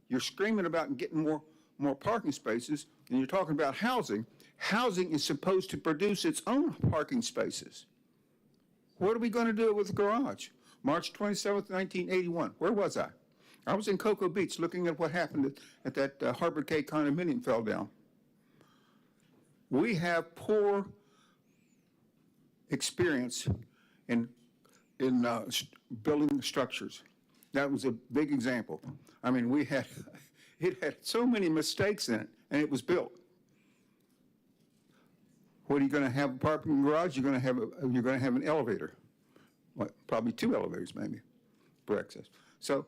you're screaming about getting more parking spaces, and you're talking about housing. Housing is supposed to produce its own parking spaces. What are we going to do with the garage? March 27th, 1981. Where was I? I was in Cocoa Beach looking at what happened at that Harbor K condominium fell down. We have poor experience in building structures. That was a big example. I mean, it had so many mistakes in it, and it was built. What are you going to have? A parking garage? You're going to have an elevator. What, probably 2 elevators, maybe, for access. So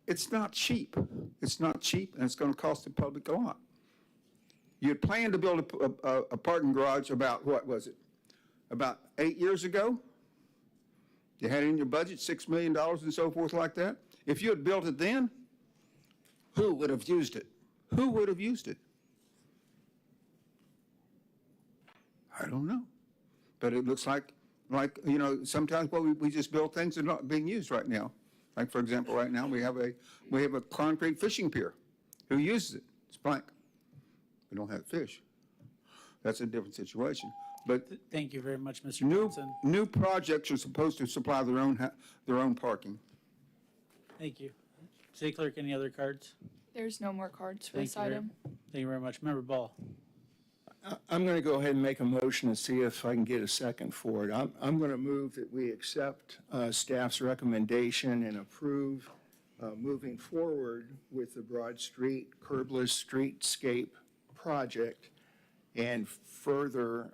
it's not cheap. It's not cheap, and it's going to cost the public a lot. You had planned to build a parking garage about, what was it? About 8 years ago? You had it in your budget, $6 million and so forth like that? If you had built it then, who would have used it? Who would have used it? I don't know. But it looks like, you know, sometimes we just build things that are not being used right now. Like, for example, right now, we have a concrete fishing pier. Who uses it? It's blank. We don't have fish. That's a different situation. But Thank you very much, Mr. Johnson. new projects are supposed to supply their own parking. Thank you. City Clerk, any other cards? There's no more cards for Thank this you very- item. Thank you very much. Member Ball. I'm going to go ahead and make a motion and see if I can get a second for it. I'm going to move that we accept staff's recommendation and approve moving forward with the Broad Street curbless streetscape project, and further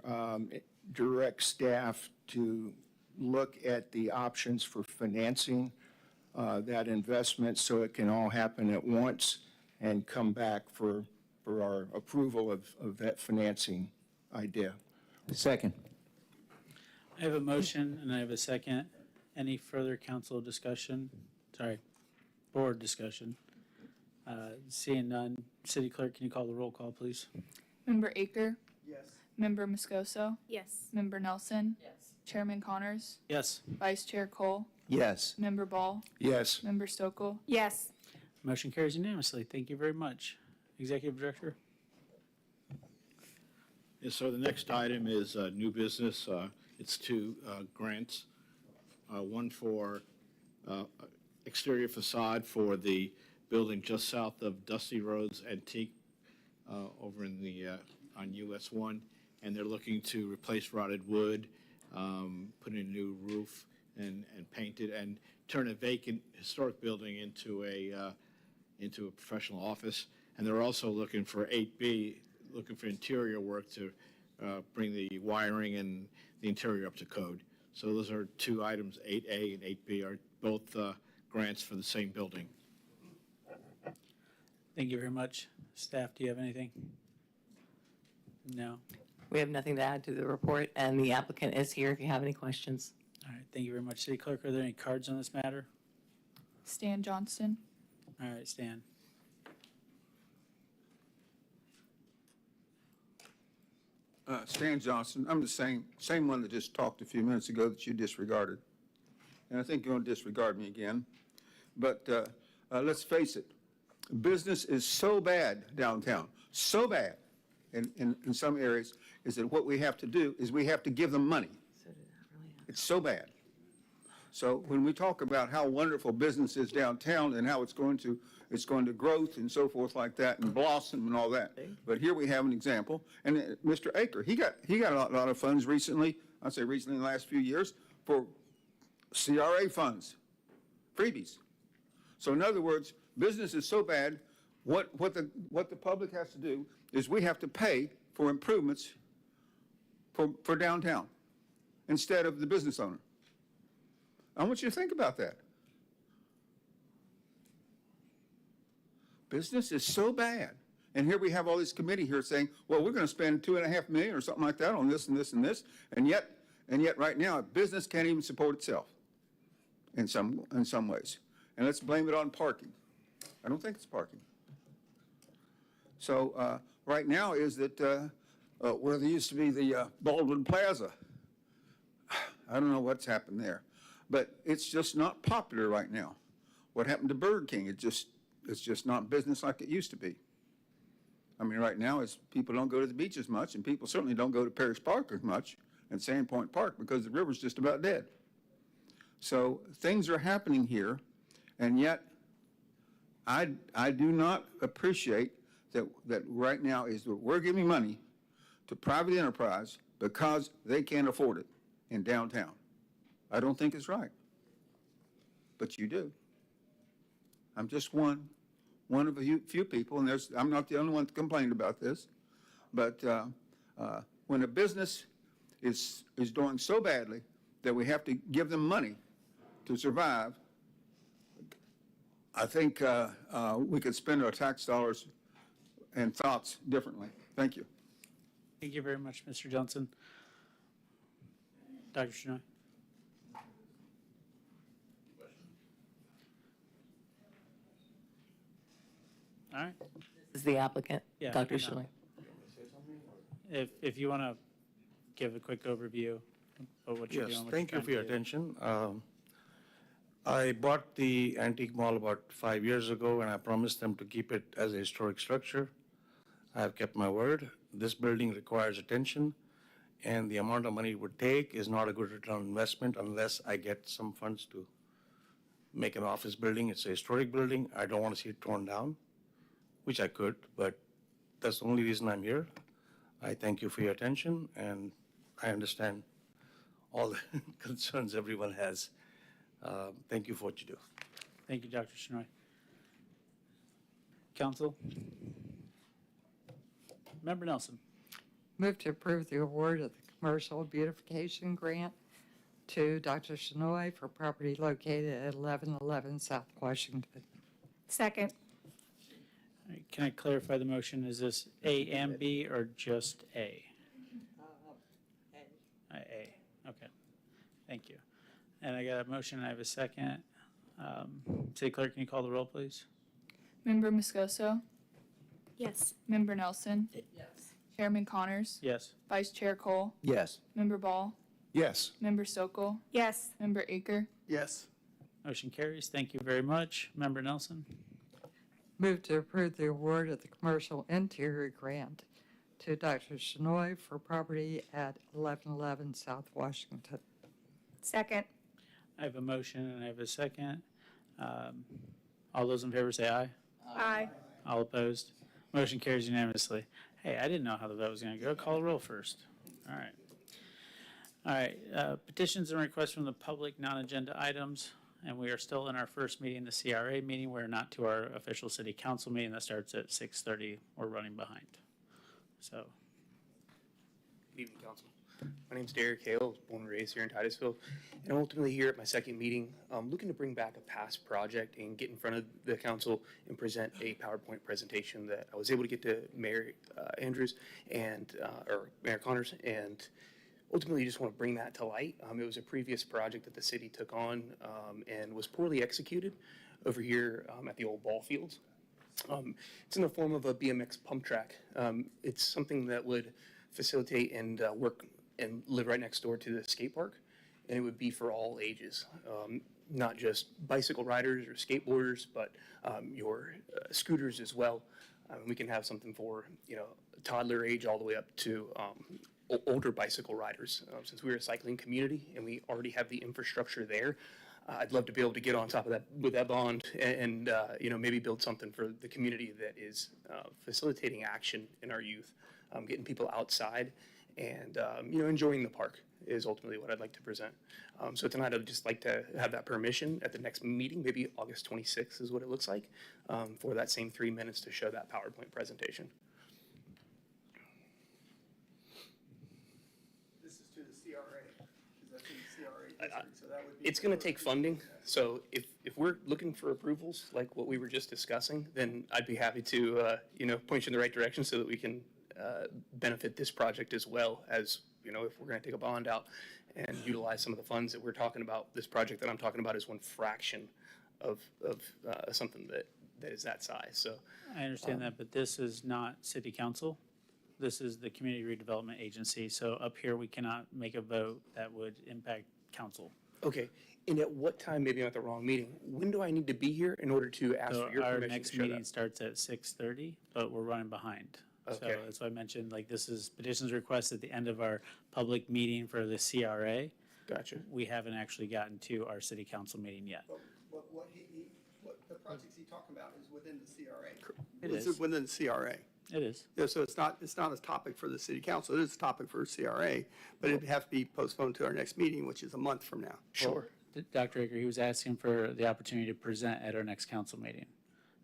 direct staff to look at the options for financing that investment so it can all happen at once and come back for our approval of that financing idea. Second. I have a motion and I have a second. Any further council discussion? Sorry, board discussion? Seeing none, City Clerk, can you call the roll call, please? Member Aker? Yes. Member Moscoso? Yes. Member Nelson? Yes. Chairman Connors? Yes. Vice Chair Cole? Yes. Member Ball? Yes. Member Stokel? Yes. Motion carries unanimously. Thank you very much. Executive Director? And so the next item is new business. It's two grants. One for exterior facade for the building just south of Dusty Road's Antique over in the, on US 1. And they're looking to replace rotted wood, put in a new roof and paint it, and turn a vacant historic building into a professional office. And they're also looking for 8B, looking for interior work to bring the wiring and the interior up to code. So those are two items, 8A and 8B, are both grants for the same building. Thank you very much. Staff, do you have anything? No? We have nothing to add to the report, and the applicant is here if you have any questions. All right, thank you very much. City Clerk, are there any cards on this matter? Stan Johnston? All right, Stan. Stan Johnson, I'm the same one that just talked a few minutes ago that you disregarded. And I think you're going to disregard me again. But let's face it, business is so bad downtown, so bad in some areas, is that what we have to do is we have to give them money. It's so bad. So when we talk about how wonderful business is downtown and how it's going to growth and so forth like that and blossom and all that. But here we have an example. And Mr. Aker, he got a lot of funds recently, I'd say recently in the last few years, for CRA funds, freebies. So in other words, business is so bad, what the public has to do is we have to pay for improvements for downtown instead of the business owner. I want you to think about that. Business is so bad. And here we have all this committee here saying, well, we're going to spend $2.5 million or something like that on this and this and this. And yet right now, business can't even support itself in some ways. And let's blame it on parking. I don't think it's parking. So right now is that where there used to be the Baldwin Plaza, I don't know what's happened there. But it's just not popular right now. What happened to Burger King? It's just not business like it used to be. I mean, right now, people don't go to the beach as much, and people certainly don't go to Parish Park as much and Sandpoint Park because the river's just about dead. So things are happening here, and yet I do not appreciate that right now is that we're giving money to private enterprise because they can't afford it in downtown. I don't think it's right, but you do. I'm just one of a few people, and I'm not the only one that complained about this. But when a business is doing so badly that we have to give them money to survive, I think we could spend our tax dollars and thoughts differently. Thank you. Thank you very much, Mr. Johnson. Dr. Shinoy? All right. This is the applicant, Yeah, Dr. no. Shinoy. If you want to give a quick overview of what you're doing. Yes, what thank you're you for your trying to do. attention. I bought the antique mall about 5 years ago, and I promised them to keep it as a historic structure. I have kept my word. This building requires attention, and the amount of money it would take is not a good return on investment unless I get some funds to make an office building. It's a historic building. I don't want to see it torn down, which I could, but that's the only reason I'm here. I thank you for your attention, and I understand all the concerns everyone has. Thank you for what you do. Thank you, Dr. Shinoy. Council? Member Nelson? Move to approve the award of the commercial beautification grant to Dr. Shinoy for property located at 1111 South Washington. Second. All right, can I clarify the motion? Is this A and B or just A? A, okay. Thank you. And I got a motion, and I have a second. City Clerk, can you call the roll, please? Member Moscoso, Yes. Member Nelson, Chairman Connors, Yes. Vice Chair Cole, Yes. Member Ball, Yes. Member Stokel, Yes. Member Aker, Yes. Motion carries. Thank you very much. Member Nelson? Move to approve the award of the commercial interior grant to Dr. Shinoy for property at 1111 South Washington. Second. I have a motion, and I have a second. All those in favor say aye. Aye. All opposed? Motion carries unanimously. Hey, I didn't know how the vote was going to go. Call the roll first. All right. All right, petitions and requests from the public, non-agenda items, and we are still in our first meeting, the CRA meeting. We're not to our official city council meeting that starts at 6:30. We're running behind. So, Good evening, Council. My name's Derek Hale, born and raised here in Titusville, and I'm ultimately here at my second meeting, looking to bring back a past project and get in front of the council and present a PowerPoint presentation that I was able to get to Mayor Andrews and, or Mayor Connors, and ultimately just want to bring that to light. It was a previous project that the city took on and was poorly executed over here at the old ball fields. It's in the form of a BMX pump track. It's something that would facilitate and work and live right next door to the skate park, and it would be for all ages, not just bicycle riders or skateboarders, but your scooters as well. We can have something for, toddler age all the way up to older bicycle riders. Since we're a cycling community and we already have the infrastructure there, I'd love to be able to get on top of that with that bond and maybe build something for the community that is facilitating action in our youth, getting people outside and, enjoying the park is ultimately what I'd like to present. So tonight I'd just like to have that permission at the next meeting, maybe August 26th is what it looks like, for that same 3 minutes to show that PowerPoint presentation. This is to the CRA, because that's in the CRA district, so that would be. It's going to take funding, so if we're looking for approvals, like what we were just discussing, then I'd be happy to, point you in the right direction so that we can benefit this project as well as, if we're going to take a bond out and utilize some of the funds that we're talking about. This project that I'm talking about is one fraction of something that is that size, so. I understand that, but this is not city council. This is the Community Redevelopment Agency. So up here, we cannot make a vote that would impact council. Okay, and at what time, maybe I'm at the wrong meeting, when do I need to be here in order to ask So for your our permission next to show meeting that? starts at 6:30, but we're running behind. So Okay. that's why I mentioned, this is petitions requests at the end of our public meeting for the CRA. Gotcha. We haven't actually gotten to our city council meeting yet. What the projects he's talking about is within the CRA. It It's is. within the CRA. It is. Yeah, so it's not a topic for the city council. It is a topic for CRA, but it'd have to be postponed to our next meeting, which is a month from now. Sure. Dr. Aker, he was asking for the opportunity to present at our next council meeting.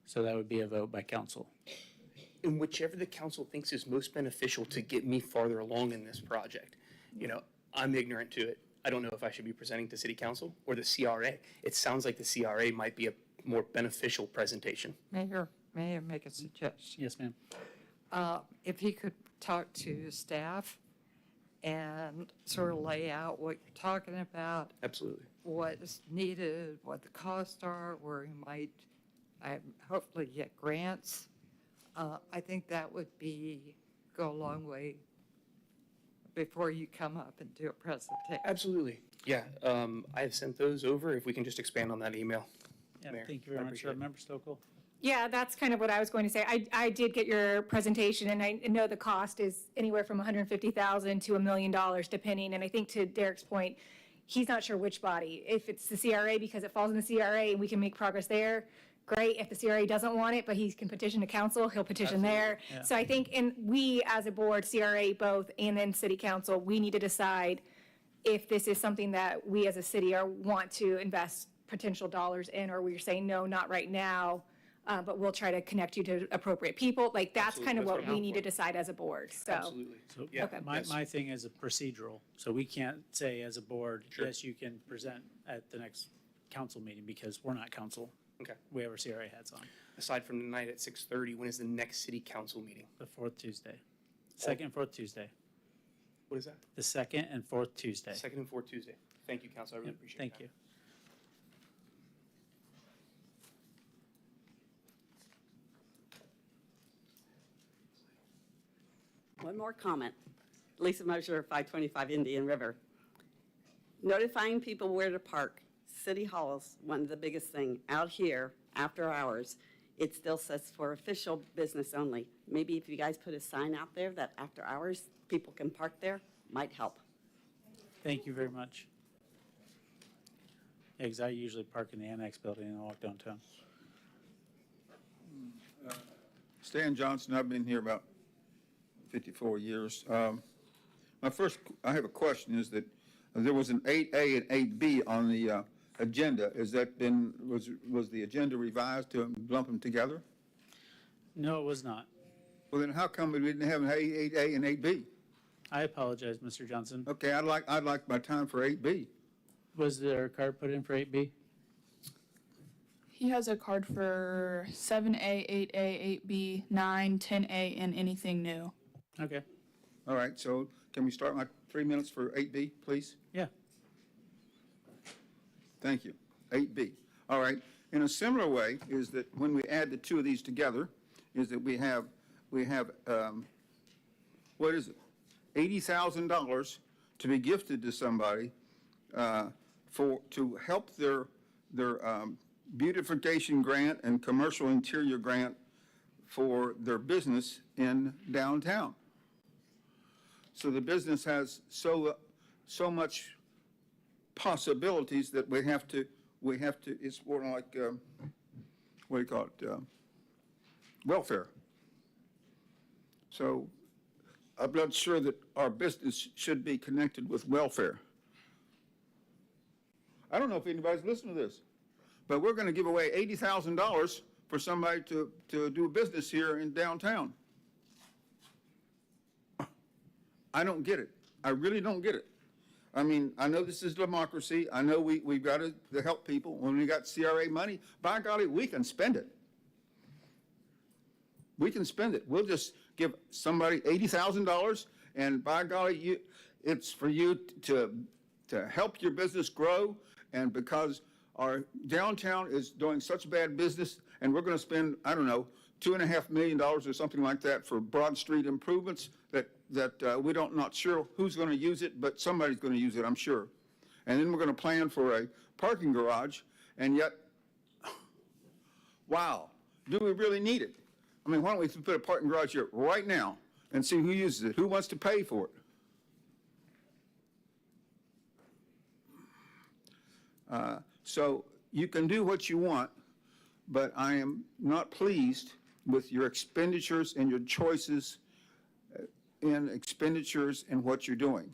So that would be a vote by council. And whichever the council thinks is most beneficial to get me farther along in this project. I'm ignorant to it. I don't know if I should be presenting to city council or the CRA. It sounds like the CRA might be a more beneficial presentation. Mayor, may I make a suggestion? Yes, ma'am. If he could talk to staff and sort of lay out what you're talking about, Absolutely. what is needed, what the costs are, where he might hopefully get grants. I think that would go a long way before you come up and do a presentation. Absolutely. Yeah, I have sent those over. If we can just expand on that email. Yeah, Mayor, thank you very I much. appreciate it. Member Stokel? Yeah, that's kind of what I was going to say. I did get your presentation, and I know the cost is anywhere from $150,000 to $1 million, depending. And I think to Derek's point, he's not sure which body. If it's the CRA because it falls in the CRA and we can make progress there, great. If the CRA doesn't want it, but he can petition to council, he'll petition there. Yeah. So I think, and we as a board, CRA both, and then city council, we need to decide if this is something that we as a city want to invest potential dollars in, or we're saying, no, not right now. But we'll try to connect you to appropriate people. Like, that's Absolutely. kind of That's what what we I'm need for. to decide as a board, so. Absolutely. So Yeah, Okay. yes. my thing is a procedural, so we can't say as a board, Sure. yes, you can present at the next council meeting, because we're not council. Okay. We have our CRA hats on, Aside from tonight at 6:30, when is the next city council meeting? the fourth Tuesday. Second and fourth Tuesday. What is that? The second and fourth Tuesday. Second and fourth Tuesday. Thank you, council. I really Yep, appreciate it. thank you. One more comment. Lisa Mosher, 525 Indian River. Notifying people where to park. City Hall is one of the biggest thing. Out here, after hours, it still says for official business only. Maybe if you guys put a sign out there that after hours, people can park there, might help. Thank you very much. Yeah, because I usually park in the annex building and walk downtown. Stan Johnson, I've been here about 54 years. I have a question, is that there was an 8A and 8B on the agenda. Has that been, was the agenda revised to lump them together? No, it was not. Well, then how come we didn't have an 8A and 8B? I apologize, Mr. Johnson. Okay, I'd like my time for 8B. Was there a card put in for 8B? He has a card for 7A, 8A, 8B, 9, 10A, and anything new. Okay, All right, so can we start my 3 minutes for 8B, please? yeah. Thank you. 8B. All right. In a similar way is that when we add the two of these together, is that we have what is it? $80,000 to be gifted to somebody to help their beautification grant and commercial interior grant for their business in downtown. So the business has so much possibilities that we have to, it's more like, what do you call it, welfare. So I'm not sure that our business should be connected with welfare. I don't know if anybody's listening to this, but we're going to give away $80,000 for somebody to do business here in downtown. I don't get it. I really don't get it. I mean, I know this is democracy. I know we've got to help people. When we got CRA money, by golly, we can spend it. We can spend it. We'll just give somebody $80,000, and by golly, it's for you to help your business grow. And because our downtown is doing such bad business, and we're going to spend, I don't know, $2.5 million or something like that for Broad Street improvements that we don't, not sure who's going to use it, but somebody's going to use it, I'm sure. And then we're going to plan for a parking garage, and yet, wow, do we really need it? I mean, why don't we put a parking garage here right now and see who uses it? Who wants to pay for it? So you can do what you want, but I am not pleased with your expenditures and your choices in expenditures and what you're doing.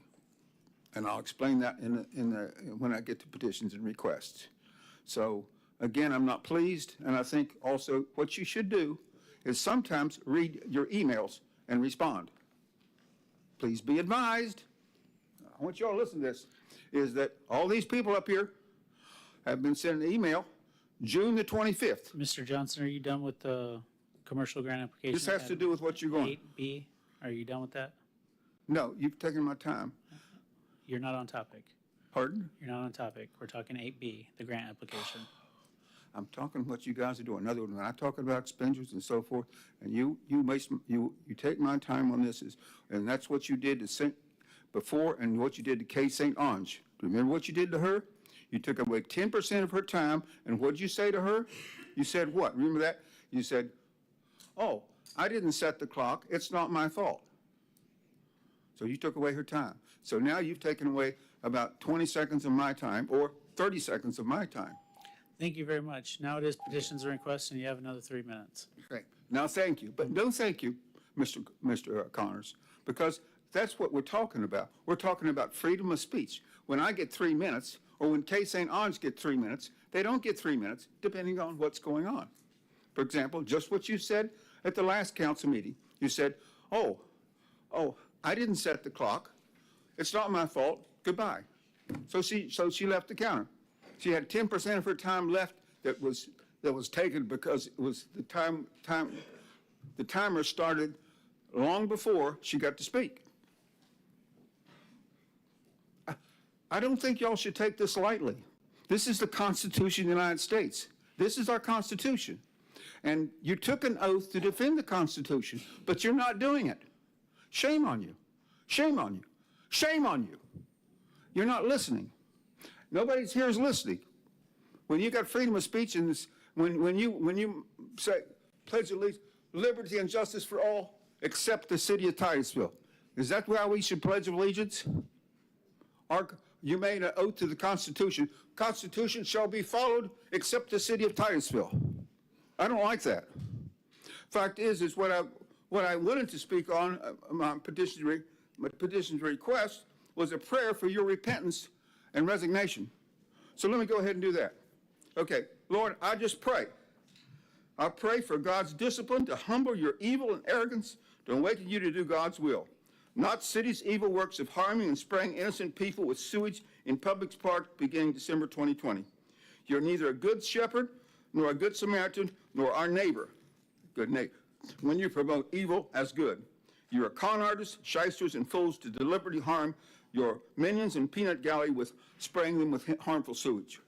And I'll explain that when I get to petitions and requests. So again, I'm not pleased, and I think also what you should do is sometimes read your emails and respond. Please be advised, I want you all to listen to this, is that all these people up here have been sent an email June the 25th. Mr. Johnson, are you done with the commercial grant application. This has to do with what you're going. 8B, are you done with that? No, you've taken my time. You're not on topic. Pardon? You're not on topic. We're talking 8B, the grant application. I'm talking what you guys are doing. In other words, when I talk about expenditures and so forth, and you take my time on this, and that's what you did to St. before and what you did to Kay St. Ange. Remember what you did to her? You took away 10% of her time, and what did you say to her? You said what? Remember that? You said, oh, I didn't set the clock. It's not my fault. So you took away her time. So now you've taken away about 20 seconds of my time, or 30 seconds of my time. Thank you very much. Now it is petitions and requests, and you have another 3 minutes. Okay. Now, thank you. But no thank you, Mr. Connors, because that's what we're talking about. We're talking about freedom of speech. When I get 3 minutes, or when Kay St. Ange get 3 minutes, they don't get 3 minutes, depending on what's going on. For example, just what you said at the last council meeting. You said, oh, I didn't set the clock. It's not my fault. Goodbye. So she left the counter. She had 10% of her time left that was taken because it was the timer started long before she got to speak. I don't think y'all should take this lightly. This is the Constitution of the United States. This is our Constitution. And you took an oath to defend the Constitution, but you're not doing it. Shame on you. Shame on you. Shame on you. You're not listening. Nobody here is listening. When you got freedom of speech and this, when you say pledge allegiance, liberty and justice for all, except the city of Titusville, is that why we should pledge allegiance? You made an oath to the Constitution. Constitution shall be followed except the city of Titusville. I don't like that. Fact is what I wanted to speak on my petition's request was a prayer for your repentance and resignation. So let me go ahead and do that. Okay, Lord, I just pray. I pray for God's discipline to humble your evil and arrogance, to awaken you to do God's will. Not city's evil works of harming and spraying innocent people with sewage in public parks beginning December 2020. You're neither a good shepherd, nor a good Samaritan, nor our neighbor, good neighbor, when you promote evil as good. You're a con artist, shysters, and fools to deliberately harm your minions in Peanut Gallery with spraying them with harmful sewage.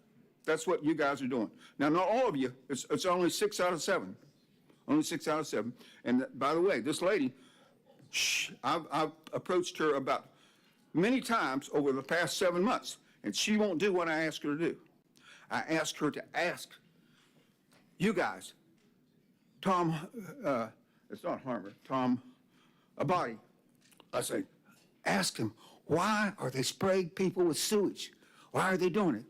That's what you guys are doing. Now, not all of you. It's only 6 out of 7. Only 6 out of 7. And by the way, this lady, I've approached her about many times over the past 7 months, and she won't do what I ask her to do. I asked her to ask you guys, Tom, it's not Harmer, Tom Abadi. I say, ask him, why are they spraying people with sewage? Why are they doing it?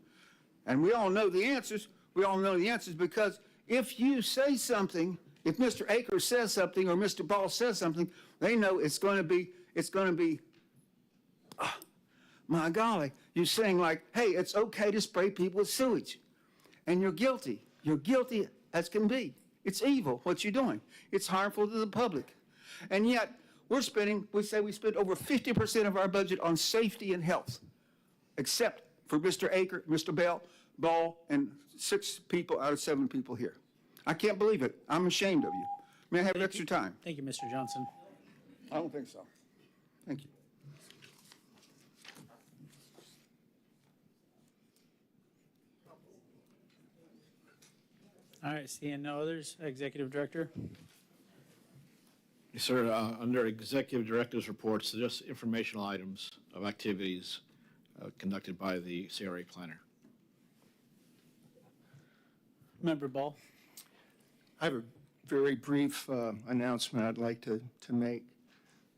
And we all know the answers. We all know the answers because if you say something, if Mr. Akers says something or Mr. Ball says something, they know it's going to be, my golly, you're saying like, hey, it's okay to spray people with sewage. And you're guilty. You're guilty as can be. It's evil, what you're doing. It's harmful to the public. And yet, we say we spend over 50% of our budget on safety and health, except for Mr. Aker, Mr. Ball, and 6 people out of 7 people here. I can't believe it. I'm ashamed of you. May I have extra time? Thank you, Mr. Johnson. I don't think so. Thank you. All right, seeing no others, Executive Director. Yes, sir. Under Executive Director's reports, just informational items of activities conducted by the CRA planner. Member Ball. I have a very brief announcement I'd like to make.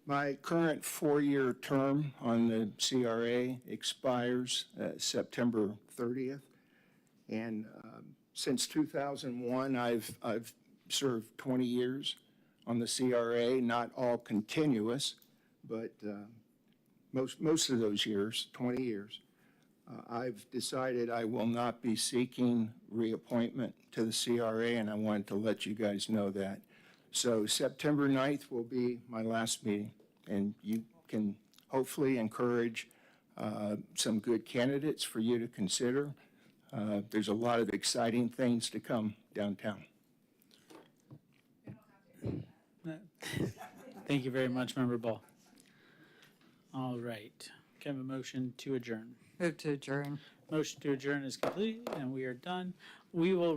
My current 4-year term on the CRA expires September 30th. And since 2001, I've served 20 years on the CRA, not all continuous, but most of those years, 20 years. I've decided I will not be seeking reappointment to the CRA, and I wanted to let you guys know that. So September 9th will be my last meeting, and you can hopefully encourage some good candidates for you to consider. There's a lot of exciting things to come downtown. Thank you very much, Member Ball. All right. Can I have a motion to adjourn? Move to adjourn. Motion to adjourn is complete, and we are done. We will